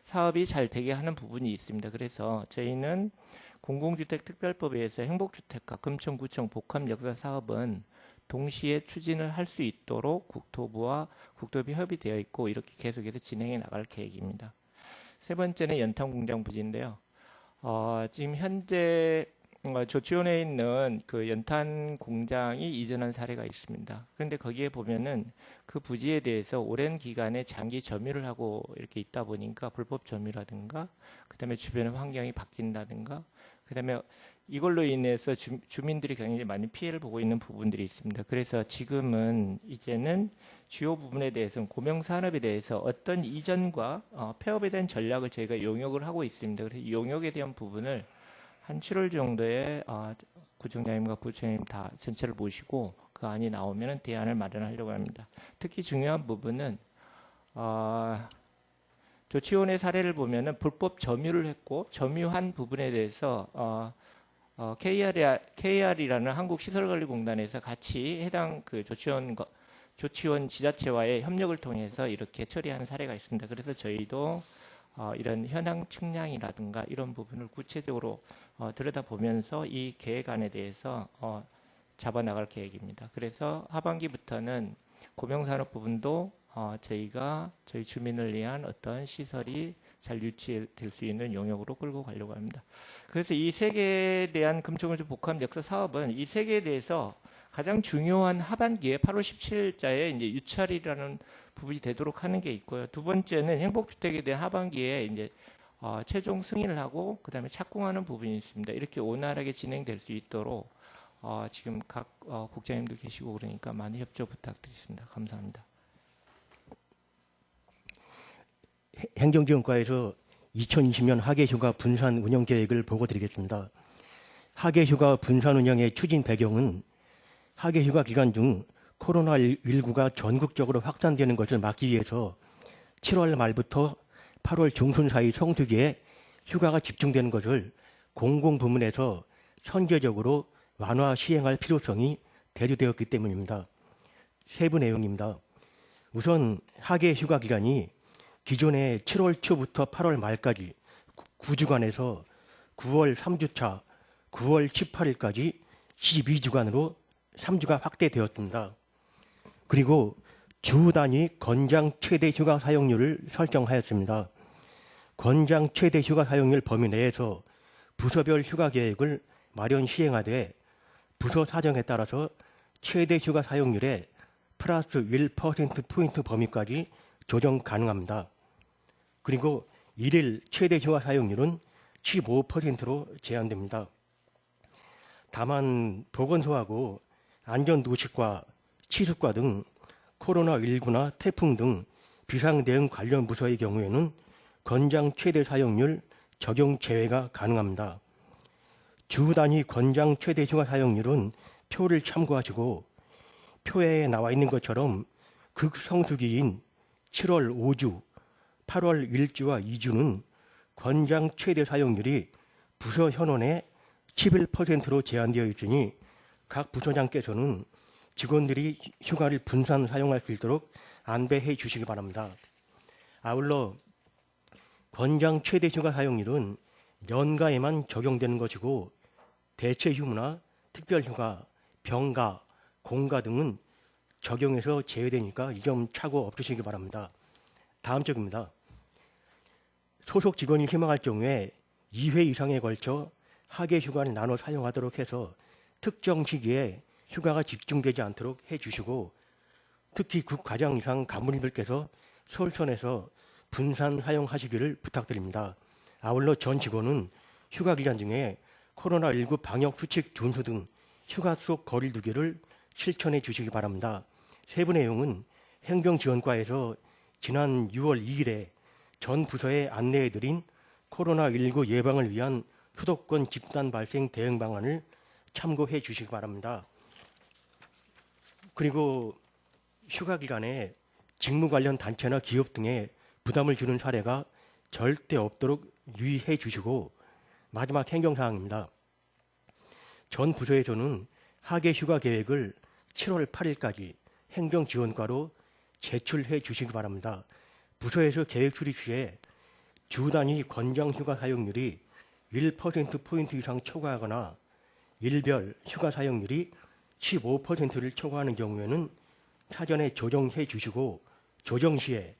사업이 잘 되게 하는 부분이 있습니다. 그래서 저희는 공공주택특별법에 의해서 행복주택과 금천구청 복합 역사 사업은 동시에 추진을 할 수 있도록 국토부와 국토부 협의되어 있고 이렇게 계속해서 진행해 나갈 계획입니다. 세 번째는 연탄공장 부지인데요. 지금 현재 조치원에 있는 그 연탄 공장이 이전한 사례가 있습니다. 그런데 거기에 보면은 그 부지에 대해서 오랜 기간에 장기 점유를 하고 이렇게 있다 보니까 불법 점유라든가 그다음에 주변의 환경이 바뀐다든가 그다음에 이걸로 인해서 주민들이 굉장히 많이 피해를 보고 있는 부분들이 있습니다. 그래서 지금은 이제는 주요 부분에 대해서는 고명산업에 대해서 어떤 이전과 폐업에 대한 전략을 저희가 용역을 하고 있습니다. 그래서 이 용역에 대한 부분을 한 7월 정도에 구청장님과 부총장님 다 전체를 모시고 그 안이 나오면 대안을 마련하려고 합니다. 특히 중요한 부분은 조치원의 사례를 보면은 불법 점유를 했고 점유한 부분에 대해서 KR이라는 한국시설관리공단에서 같이 해당 그 조치원 지자체와의 협력을 통해서 이렇게 처리하는 사례가 있습니다. 그래서 저희도 이런 현황 측량이라든가 이런 부분을 구체적으로 들여다보면서 이 계획안에 대해서 잡아나갈 계획입니다. 그래서 하반기부터는 고명산업 부분도 저희가 저희 주민을 위한 어떤 시설이 잘 유치될 수 있는 영역으로 끌고 가려고 합니다. 그래서 이 세 개에 대한 금천구청 복합 역사 사업은 이 세 개에 대해서 가장 중요한 하반기에 8월 17일자에 이제 유찰이라는 부분이 되도록 하는 게 있고요. 두 번째는 행복주택에 대한 하반기에 이제 최종 승인을 하고 그다음에 착공하는 부분이 있습니다. 이렇게 원활하게 진행될 수 있도록 지금 각 국장님도 계시고 그러니까 많은 협조 부탁드리겠습니다. 감사합니다. 행정지원과에서 2020년 하계휴가 분산 운영 계획을 보고드리겠습니다. 하계휴가 분산 운영의 추진 배경은 하계휴가 기간 중 코로나19가 전국적으로 확산되는 것을 막기 위해서 7월 말부터 8월 중순 사이 성수기에 휴가가 집중되는 것을 공공부문에서 선제적으로 완화 시행할 필요성이 대두되었기 때문입니다. 세부 내용입니다. 우선 하계휴가 기간이 기존의 7월 초부터 8월 말까지 9주간에서 9월 3주차 9월 18일까지 12주간으로 3주가 확대되었습니다. 그리고 주 단위 권장 최대 휴가 사용률을 설정하였습니다. 권장 최대 휴가 사용률 범위 내에서 부서별 휴가 계획을 마련 시행하되 부서 사정에 따라서 최대 휴가 사용률에 플러스 1%포인트 범위까지 조정 가능합니다. 그리고 일일 최대 휴가 사용률은 15%로 제한됩니다. 다만 보건소하고 안전노식과 치수과 등 코로나19나 태풍 등 비상대응 관련 부서의 경우에는 권장 최대 사용률 적용 제외가 가능합니다. 주 단위 권장 최대 휴가 사용률은 표를 참고하시고 표에 나와 있는 것처럼 극성수기인 7월 5주, 8월 1주와 2주는 권장 최대 사용률이 부서 현원에 11%로 제한되어 있으니 각 부서장께서는 직원들이 휴가를 분산 사용할 수 있도록 안배해 주시기 바랍니다. 아울러 권장 최대 휴가 사용률은 연가에만 적용되는 것이고 대체 휴무나 특별 휴가, 병가, 공가 등은 적용해서 제외되니까 이 점 착오 없으시기 바랍니다. 다음 쪽입니다. 소속 직원이 희망할 경우에 2회 이상에 걸쳐 하계 휴가를 나눠 사용하도록 해서 특정 시기에 휴가가 집중되지 않도록 해주시고 특히 국과장 이상 간부님들께서 서울선에서 분산 사용하시기를 부탁드립니다. 아울러 전 직원은 휴가 기간 중에 코로나19 방역 수칙 준수 등 휴가 속 거리 두기를 실천해 주시기 바랍니다. 세부 내용은 행정지원과에서 지난 6월 2일에 전 부서에 안내해드린 코로나19 예방을 위한 수도권 집단 발생 대응 방안을 참고해 주시기 바랍니다. 그리고 휴가 기간에 직무 관련 단체나 기업 등에 부담을 주는 사례가 절대 없도록 유의해 주시고 마지막 행정사항입니다. 전 부서에서는 하계 휴가 계획을 7월 8일까지 행정지원과로 제출해 주시기 바랍니다. 부서에서 계획 수립 시에 주 단위 권장 휴가 사용률이 1%포인트 이상 초과하거나 일별 휴가 사용률이 15%를 초과하는 경우에는 사전에 조정해 주시고 조정 시에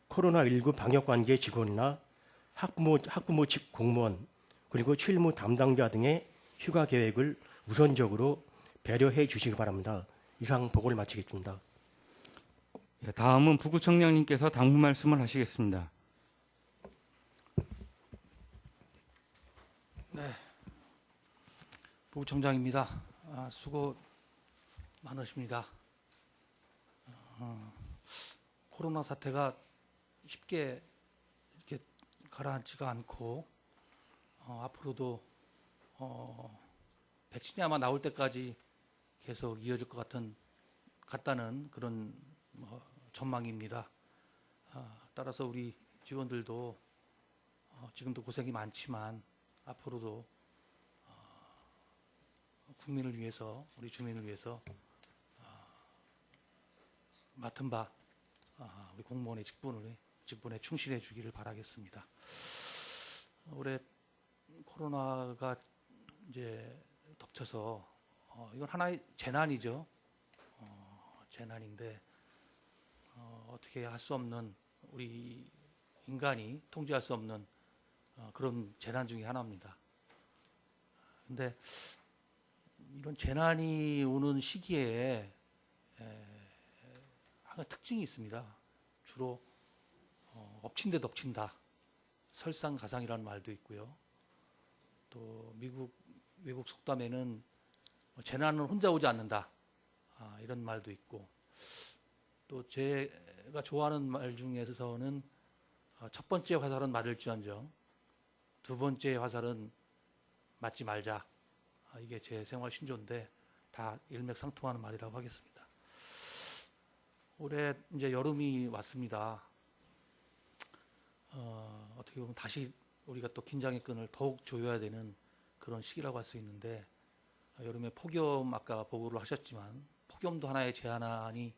코로나19 방역관계 직원이나 학부모 측 공무원 그리고 실무 담당자 등의 휴가 계획을 우선적으로 배려해 주시기 바랍니다. 이상 보고를 마치겠습니다. 다음은 부구청장님께서 당부 말씀을 하시겠습니다. 네, 부구청장입니다. 수고 많으십니다. 코로나 사태가 쉽게 이렇게 가라앉지가 않고 앞으로도 백신이 아마 나올 때까지 계속 이어질 것 같다는 그런 전망입니다. 따라서 우리 직원들도 지금도 고생이 많지만 앞으로도 국민을 위해서 우리 주민을 위해서 맡은 바 우리 공무원의 직분에 충실해 주기를 바라겠습니다. 올해 코로나가 이제 덮쳐서 이건 하나의 재난이죠. 재난인데 어떻게 할 수 없는 우리 인간이 통제할 수 없는 그런 재난 중에 하나입니다. 근데 이런 재난이 오는 시기에 하나 특징이 있습니다. 주로 엎친 데 덮친다. 설상가상이라는 말도 있고요. 또 외국 속담에는 재난은 혼자 오지 않는다. 이런 말도 있고, 또 제가 좋아하는 말 중에서는 첫 번째 화살은 맞을지언정 두 번째 화살은 맞지 말자. 이게 제 생활 신조인데 다 일맥상통하는 말이라고 하겠습니다. 올해 이제 여름이 왔습니다. 어떻게 보면 다시 우리가 또 긴장의 끈을 더욱 조여야 되는 그런 시기라고 할 수 있는데, 여름에 폭염 아까 보고를 하셨지만 폭염도 하나의 제한이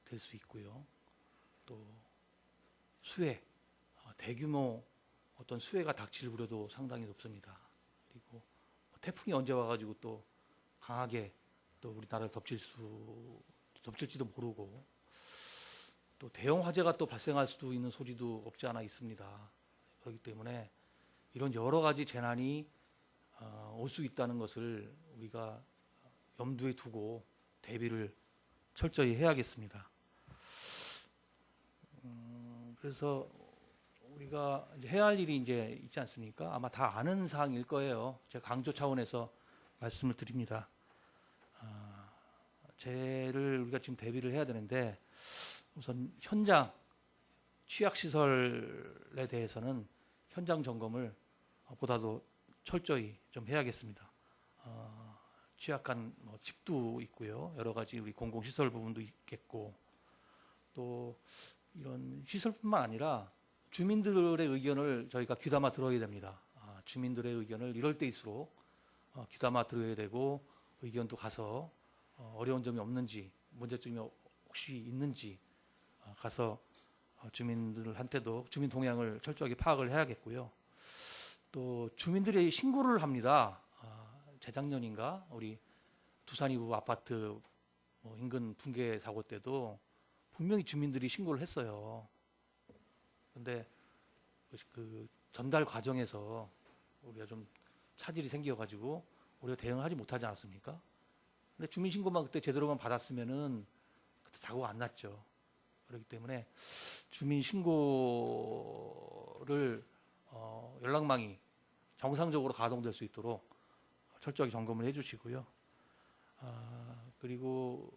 될 수 있고요. 또 수해, 대규모 어떤 수해가 닥칠 우려도 상당히 높습니다. 그리고 태풍이 언제 와가지고 또 강하게 또 우리나라를 덮칠지도 모르고, 또 대형 화재가 또 발생할 수도 있는 소지도 없지 않아 있습니다. 그렇기 때문에 이런 여러 가지 재난이 올 수 있다는 것을 우리가 염두에 두고 대비를 철저히 해야겠습니다. 그래서 우리가 이제 해야 할 일이 이제 있지 않습니까? 아마 다 아는 사항일 거예요. 제가 강조 차원에서 말씀을 드립니다. 재해를 우리가 지금 대비를 해야 되는데, 우선 현장 취약시설에 대해서는 현장 점검을 보다도 철저히 좀 해야겠습니다. 취약한 집도 있고요. 여러 가지 우리 공공시설 부분도 있겠고, 또 이런 시설뿐만 아니라 주민들의 의견을 저희가 귀담아 들어야 됩니다. 주민들의 의견을 이럴 때일수록 귀담아 들어야 되고, 의견도 가서 어려운 점이 없는지, 문제점이 혹시 있는지 가서 주민들한테도 주민 동향을 철저하게 파악을 해야겠고요. 또 주민들이 신고를 합니다. 재작년인가 우리 두산 이부 아파트 인근 붕괴 사고 때도 분명히 주민들이 신고를 했어요. 근데 그 전달 과정에서 우리가 좀 차질이 생겨가지고 우리가 대응을 하지 못하지 않았습니까? 근데 주민 신고만 그때 제대로만 받았으면은 그때 사고가 안 났죠. 그렇기 때문에 주민 신고를 연락망이 정상적으로 가동될 수 있도록 철저하게 점검을 해주시고요. 그리고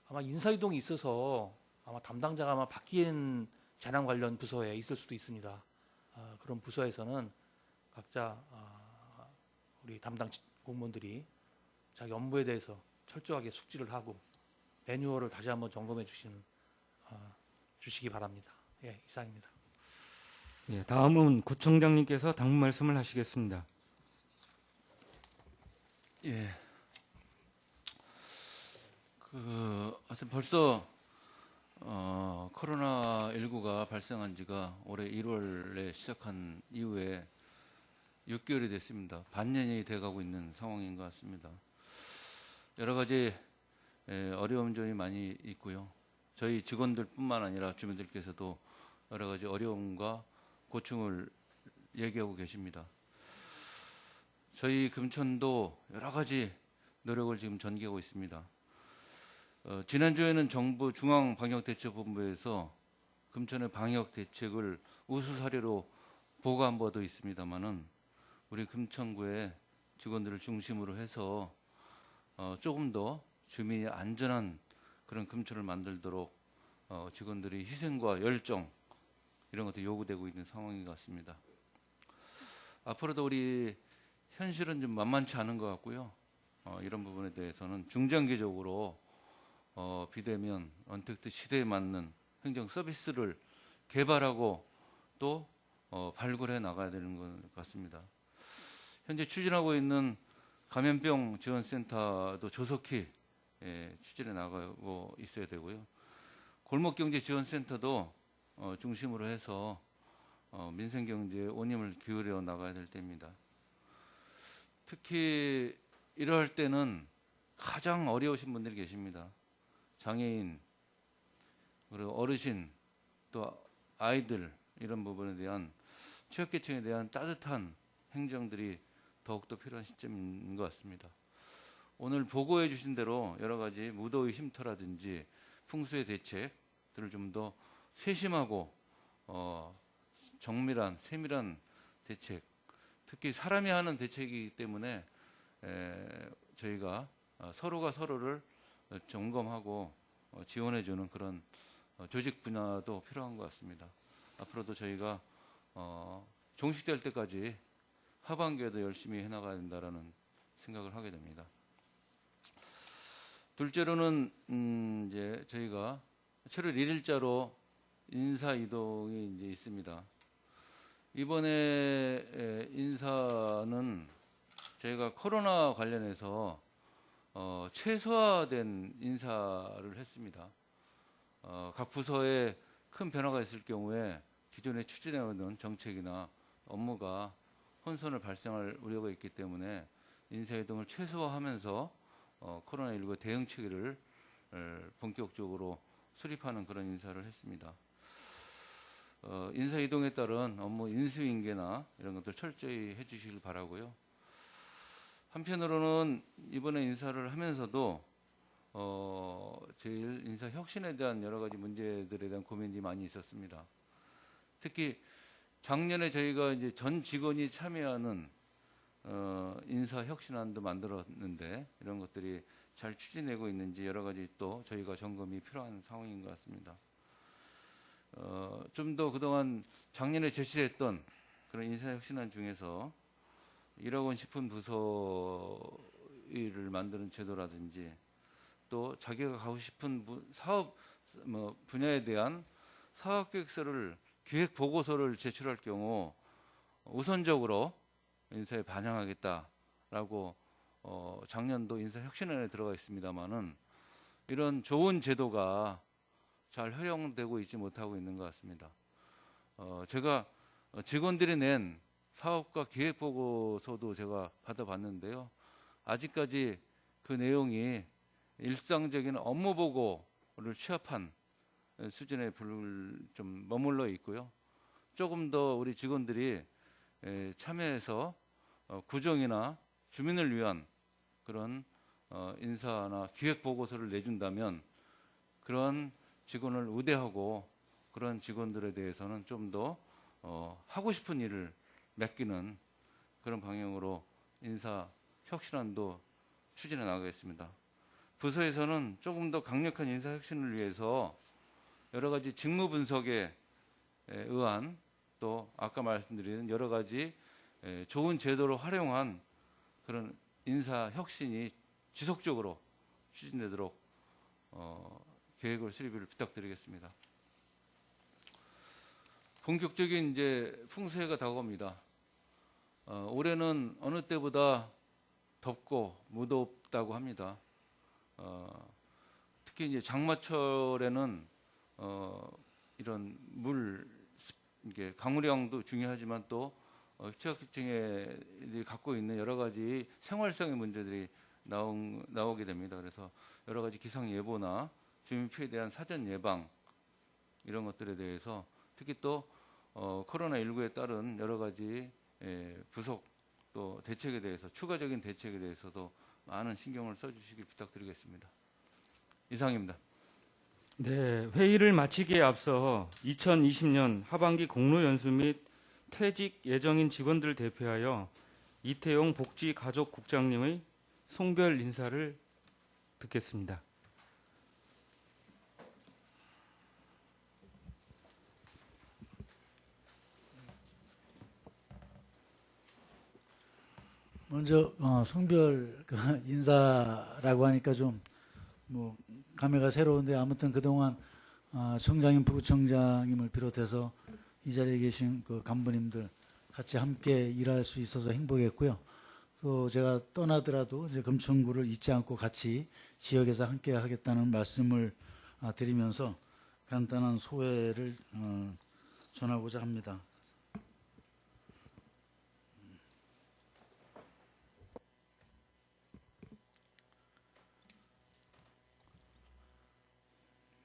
아마 인사이동이 있어서 아마 담당자가 아마 바뀐 재난 관련 부서에 있을 수도 있습니다. 그런 부서에서는 각자 우리 담당 공무원들이 자기 업무에 대해서 철저하게 숙지를 하고 매뉴얼을 다시 한번 점검해 주시기 바랍니다. 예, 이상입니다. 예, 다음은 구청장님께서 당부 말씀을 하시겠습니다. 예. 하여튼 벌써 코로나19가 발생한 지가 올해 1월에 시작한 이후에 6개월이 됐습니다. 반년이 돼가고 있는 상황인 것 같습니다. 여러 가지 어려운 점이 많이 있고요. 저희 직원들뿐만 아니라 주민들께서도 여러 가지 어려움과 고충을 얘기하고 계십니다. 저희 금천도 여러 가지 노력을 지금 전개하고 있습니다. 지난주에는 정부 중앙방역대책본부에서 금천의 방역대책을 우수 사례로 보고한 바도 있습니다만은 우리 금천구의 직원들을 중심으로 해서 조금 더 주민이 안전한 그런 금천을 만들도록 직원들의 희생과 열정 이런 것도 요구되고 있는 상황인 것 같습니다. 앞으로도 우리 현실은 좀 만만치 않은 것 같고요. 이런 부분에 대해서는 중장기적으로 비대면 언택트 시대에 맞는 행정 서비스를 개발하고 또 발굴해 나가야 되는 것 같습니다. 현재 추진하고 있는 감염병 지원센터도 조속히 추진해 나가고 있어야 되고요. 골목경제지원센터도 중심으로 해서 민생경제에 온 힘을 기울여 나가야 될 때입니다. 특히 이럴 때는 가장 어려우신 분들이 계십니다. 장애인, 그리고 어르신, 또 아이들 이런 부분에 대한 취약계층에 대한 따뜻한 행정들이 더욱더 필요한 시점인 것 같습니다. 오늘 보고해 주신 대로 여러 가지 무더위 쉼터라든지 풍수의 대책들을 좀 더 세심하고 정밀한 세밀한 대책, 특히 사람이 하는 대책이기 때문에 저희가 서로가 서로를 점검하고 지원해주는 그런 조직 분야도 필요한 것 같습니다. 앞으로도 저희가 종식될 때까지 하반기에도 열심히 해나가야 된다라는 생각을 하게 됩니다. 둘째로는 이제 저희가 7월 1일자로 인사 이동이 이제 있습니다. 이번에 인사는 저희가 코로나 관련해서 최소화된 인사를 했습니다. 각 부서에 큰 변화가 있을 경우에 기존에 추진해오던 정책이나 업무가 혼선을 발생할 우려가 있기 때문에 인사이동을 최소화하면서 코로나19 대응 체계를 본격적으로 수립하는 그런 인사를 했습니다. 인사이동에 따른 업무 인수인계나 이런 것들 철저히 해주시길 바라고요. 한편으로는 이번에 인사를 하면서도 제일 인사 혁신에 대한 여러 가지 문제들에 대한 고민이 많이 있었습니다. 특히 작년에 저희가 이제 전 직원이 참여하는 인사 혁신안도 만들었는데 이런 것들이 잘 추진되고 있는지 여러 가지 또 저희가 점검이 필요한 상황인 것 같습니다. 좀 더 그동안 작년에 제시했던 그런 인사 혁신안 중에서 일하고 싶은 부서를 만드는 제도라든지 또 자기가 가고 싶은 사업 분야에 대한 사업 계획서를 기획 보고서를 제출할 경우 우선적으로 인사에 반영하겠다라고 작년도 인사 혁신안에 들어가 있습니다만은 이런 좋은 제도가 잘 활용되고 있지 못하고 있는 것 같습니다. 제가 직원들이 낸 사업과 기획 보고서도 제가 받아봤는데요. 아직까지 그 내용이 일상적인 업무 보고를 취합한 수준에 좀 머물러 있고요. 조금 더 우리 직원들이 참여해서 구정이나 주민을 위한 그런 인사나 기획 보고서를 내준다면 그런 직원을 우대하고 그런 직원들에 대해서는 좀 더 하고 싶은 일을 맡기는 그런 방향으로 인사 혁신안도 추진해 나가겠습니다. 부서에서는 조금 더 강력한 인사 혁신을 위해서 여러 가지 직무 분석에 의한 또 아까 말씀드린 여러 가지 좋은 제도를 활용한 그런 인사 혁신이 지속적으로 추진되도록 계획을 수립을 부탁드리겠습니다. 본격적인 이제 풍수해가 다가옵니다. 올해는 어느 때보다 덥고 무덥다고 합니다. 특히 이제 장마철에는 이런 이게 강우량도 중요하지만 또 취약계층이 갖고 있는 여러 가지 생활성의 문제들이 나오게 됩니다. 그래서 여러 가지 기상 예보나 주민 피해에 대한 사전 예방 이런 것들에 대해서 특히 또 코로나19에 따른 여러 가지 부속 또 대책에 대해서 추가적인 대책에 대해서도 많은 신경을 써주시길 부탁드리겠습니다. 이상입니다. 네, 회의를 마치기에 앞서 2020년 하반기 공로연수 및 퇴직 예정인 직원들 대표하여 이태용 복지가족국장님의 송별 인사를 듣겠습니다. 먼저 송별 인사라고 하니까 좀 감회가 새로운데 아무튼 그동안 청장님, 부청장님을 비롯해서 이 자리에 계신 그 간부님들 같이 함께 일할 수 있어서 행복했고요. 또 제가 떠나더라도 이제 금천구를 잊지 않고 같이 지역에서 함께 하겠다는 말씀을 드리면서 간단한 소회를 전하고자 합니다.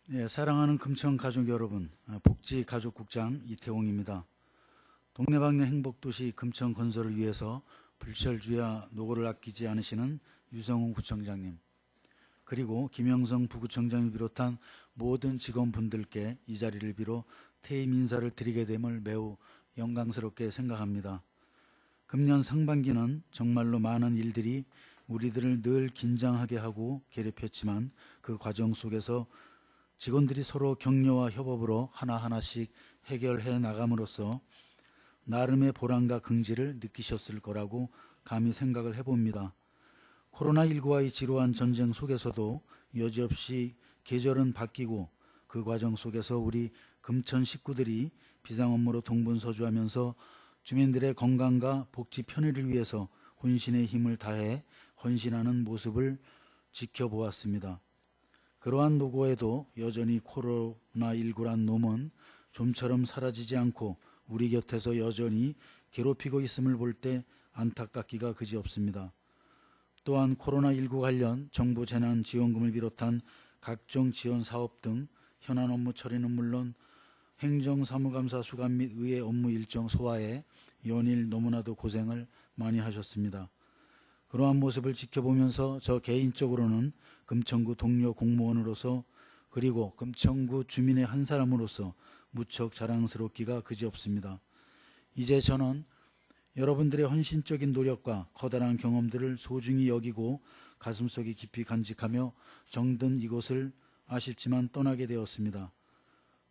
예, 사랑하는 금천 가족 여러분, 복지가족국장 이태용입니다. 동네방네 행복도시 금천 건설을 위해서 불철주야 노고를 아끼지 않으시는 유성훈 구청장님, 그리고 김영성 부구청장을 비롯한 모든 직원분들께 이 자리를 빌어 퇴임 인사를 드리게 됨을 매우 영광스럽게 생각합니다. 금년 상반기는 정말로 많은 일들이 우리들을 늘 긴장하게 하고 괴롭혔지만 그 과정 속에서 직원들이 서로 격려와 협업으로 하나하나씩 해결해 나감으로써 나름의 보람과 긍지를 느끼셨을 거라고 감히 생각을 해봅니다. 코로나19와의 지루한 전쟁 속에서도 여지없이 계절은 바뀌고 그 과정 속에서 우리 금천 식구들이 비상 업무로 동분서주하면서 주민들의 건강과 복지 편의를 위해서 혼신의 힘을 다해 헌신하는 모습을 지켜보았습니다. 그러한 노고에도 여전히 코로나19란 놈은 좀처럼 사라지지 않고 우리 곁에서 여전히 괴롭히고 있음을 볼 때 안타깝기가 그지없습니다. 또한 코로나19 관련 정부 재난지원금을 비롯한 각종 지원 사업 등 현안 업무 처리는 물론 행정사무감사 수감 및 의회 업무 일정 소화에 연일 너무나도 고생을 많이 하셨습니다. 그러한 모습을 지켜보면서 저 개인적으로는 금천구 동료 공무원으로서 그리고 금천구 주민의 한 사람으로서 무척 자랑스럽기가 그지없습니다. 이제 저는 여러분들의 헌신적인 노력과 커다란 경험들을 소중히 여기고 가슴속에 깊이 간직하며 정든 이곳을 아쉽지만 떠나게 되었습니다.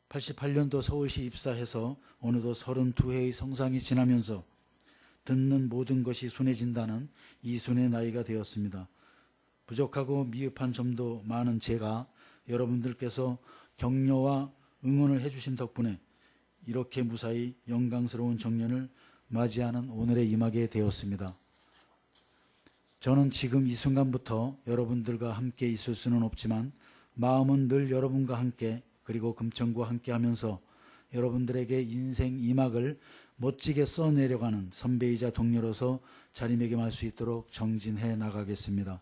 88년도 서울시 입사해서 어느덧 32해의 성상이 지나면서 듣는 모든 것이 순해진다는 이순의 나이가 되었습니다. 부족하고 미흡한 점도 많은 제가 여러분들께서 격려와 응원을 해주신 덕분에 이렇게 무사히 영광스러운 정년을 맞이하는 오늘에 임하게 되었습니다. 저는 지금 이 순간부터 여러분들과 함께 있을 수는 없지만 마음은 늘 여러분과 함께 그리고 금천구와 함께 하면서 여러분들에게 인생 2막을 멋지게 써내려가는 선배이자 동료로서 자리매김할 수 있도록 정진해 나가겠습니다.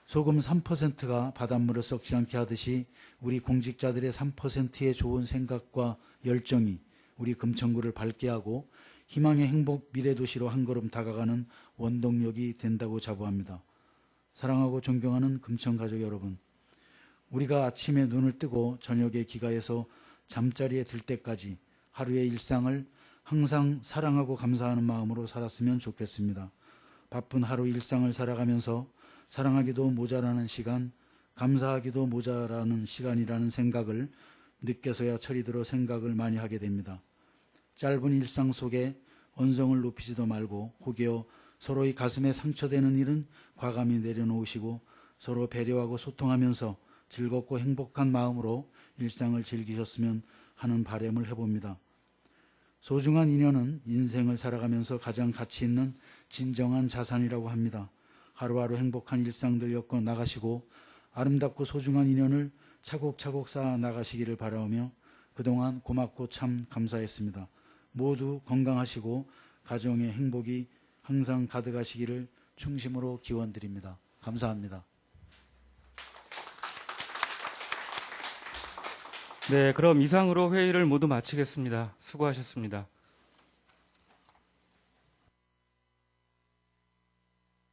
소금 3%가 바닷물을 썩지 않게 하듯이 우리 공직자들의 3%의 좋은 생각과 열정이 우리 금천구를 밝게 하고 희망의 행복 미래도시로 한 걸음 다가가는 원동력이 된다고 자부합니다. 사랑하고 존경하는 금천가족 여러분, 우리가 아침에 눈을 뜨고 저녁에 기가해서 잠자리에 들 때까지 하루의 일상을 항상 사랑하고 감사하는 마음으로 살았으면 좋겠습니다. 바쁜 하루 일상을 살아가면서 사랑하기도 모자라는 시간, 감사하기도 모자라는 시간이라는 생각을 늦게서야 철이 들어 생각을 많이 하게 됩니다. 짧은 일상 속에 언성을 높이지도 말고 혹여 서로의 가슴에 상처되는 일은 과감히 내려놓으시고 서로 배려하고 소통하면서 즐겁고 행복한 마음으로 일상을 즐기셨으면 하는 바람을 해봅니다. 소중한 인연은 인생을 살아가면서 가장 가치 있는 진정한 자산이라고 합니다. 하루하루 행복한 일상들 엮어 나가시고 아름답고 소중한 인연을 차곡차곡 쌓아 나가시기를 바라오며 그동안 고맙고 참 감사했습니다. 모두 건강하시고 가정의 행복이 항상 가득하시기를 충심으로 기원드립니다. 감사합니다. 네, 그럼 이상으로 회의를 모두 마치겠습니다. 수고하셨습니다.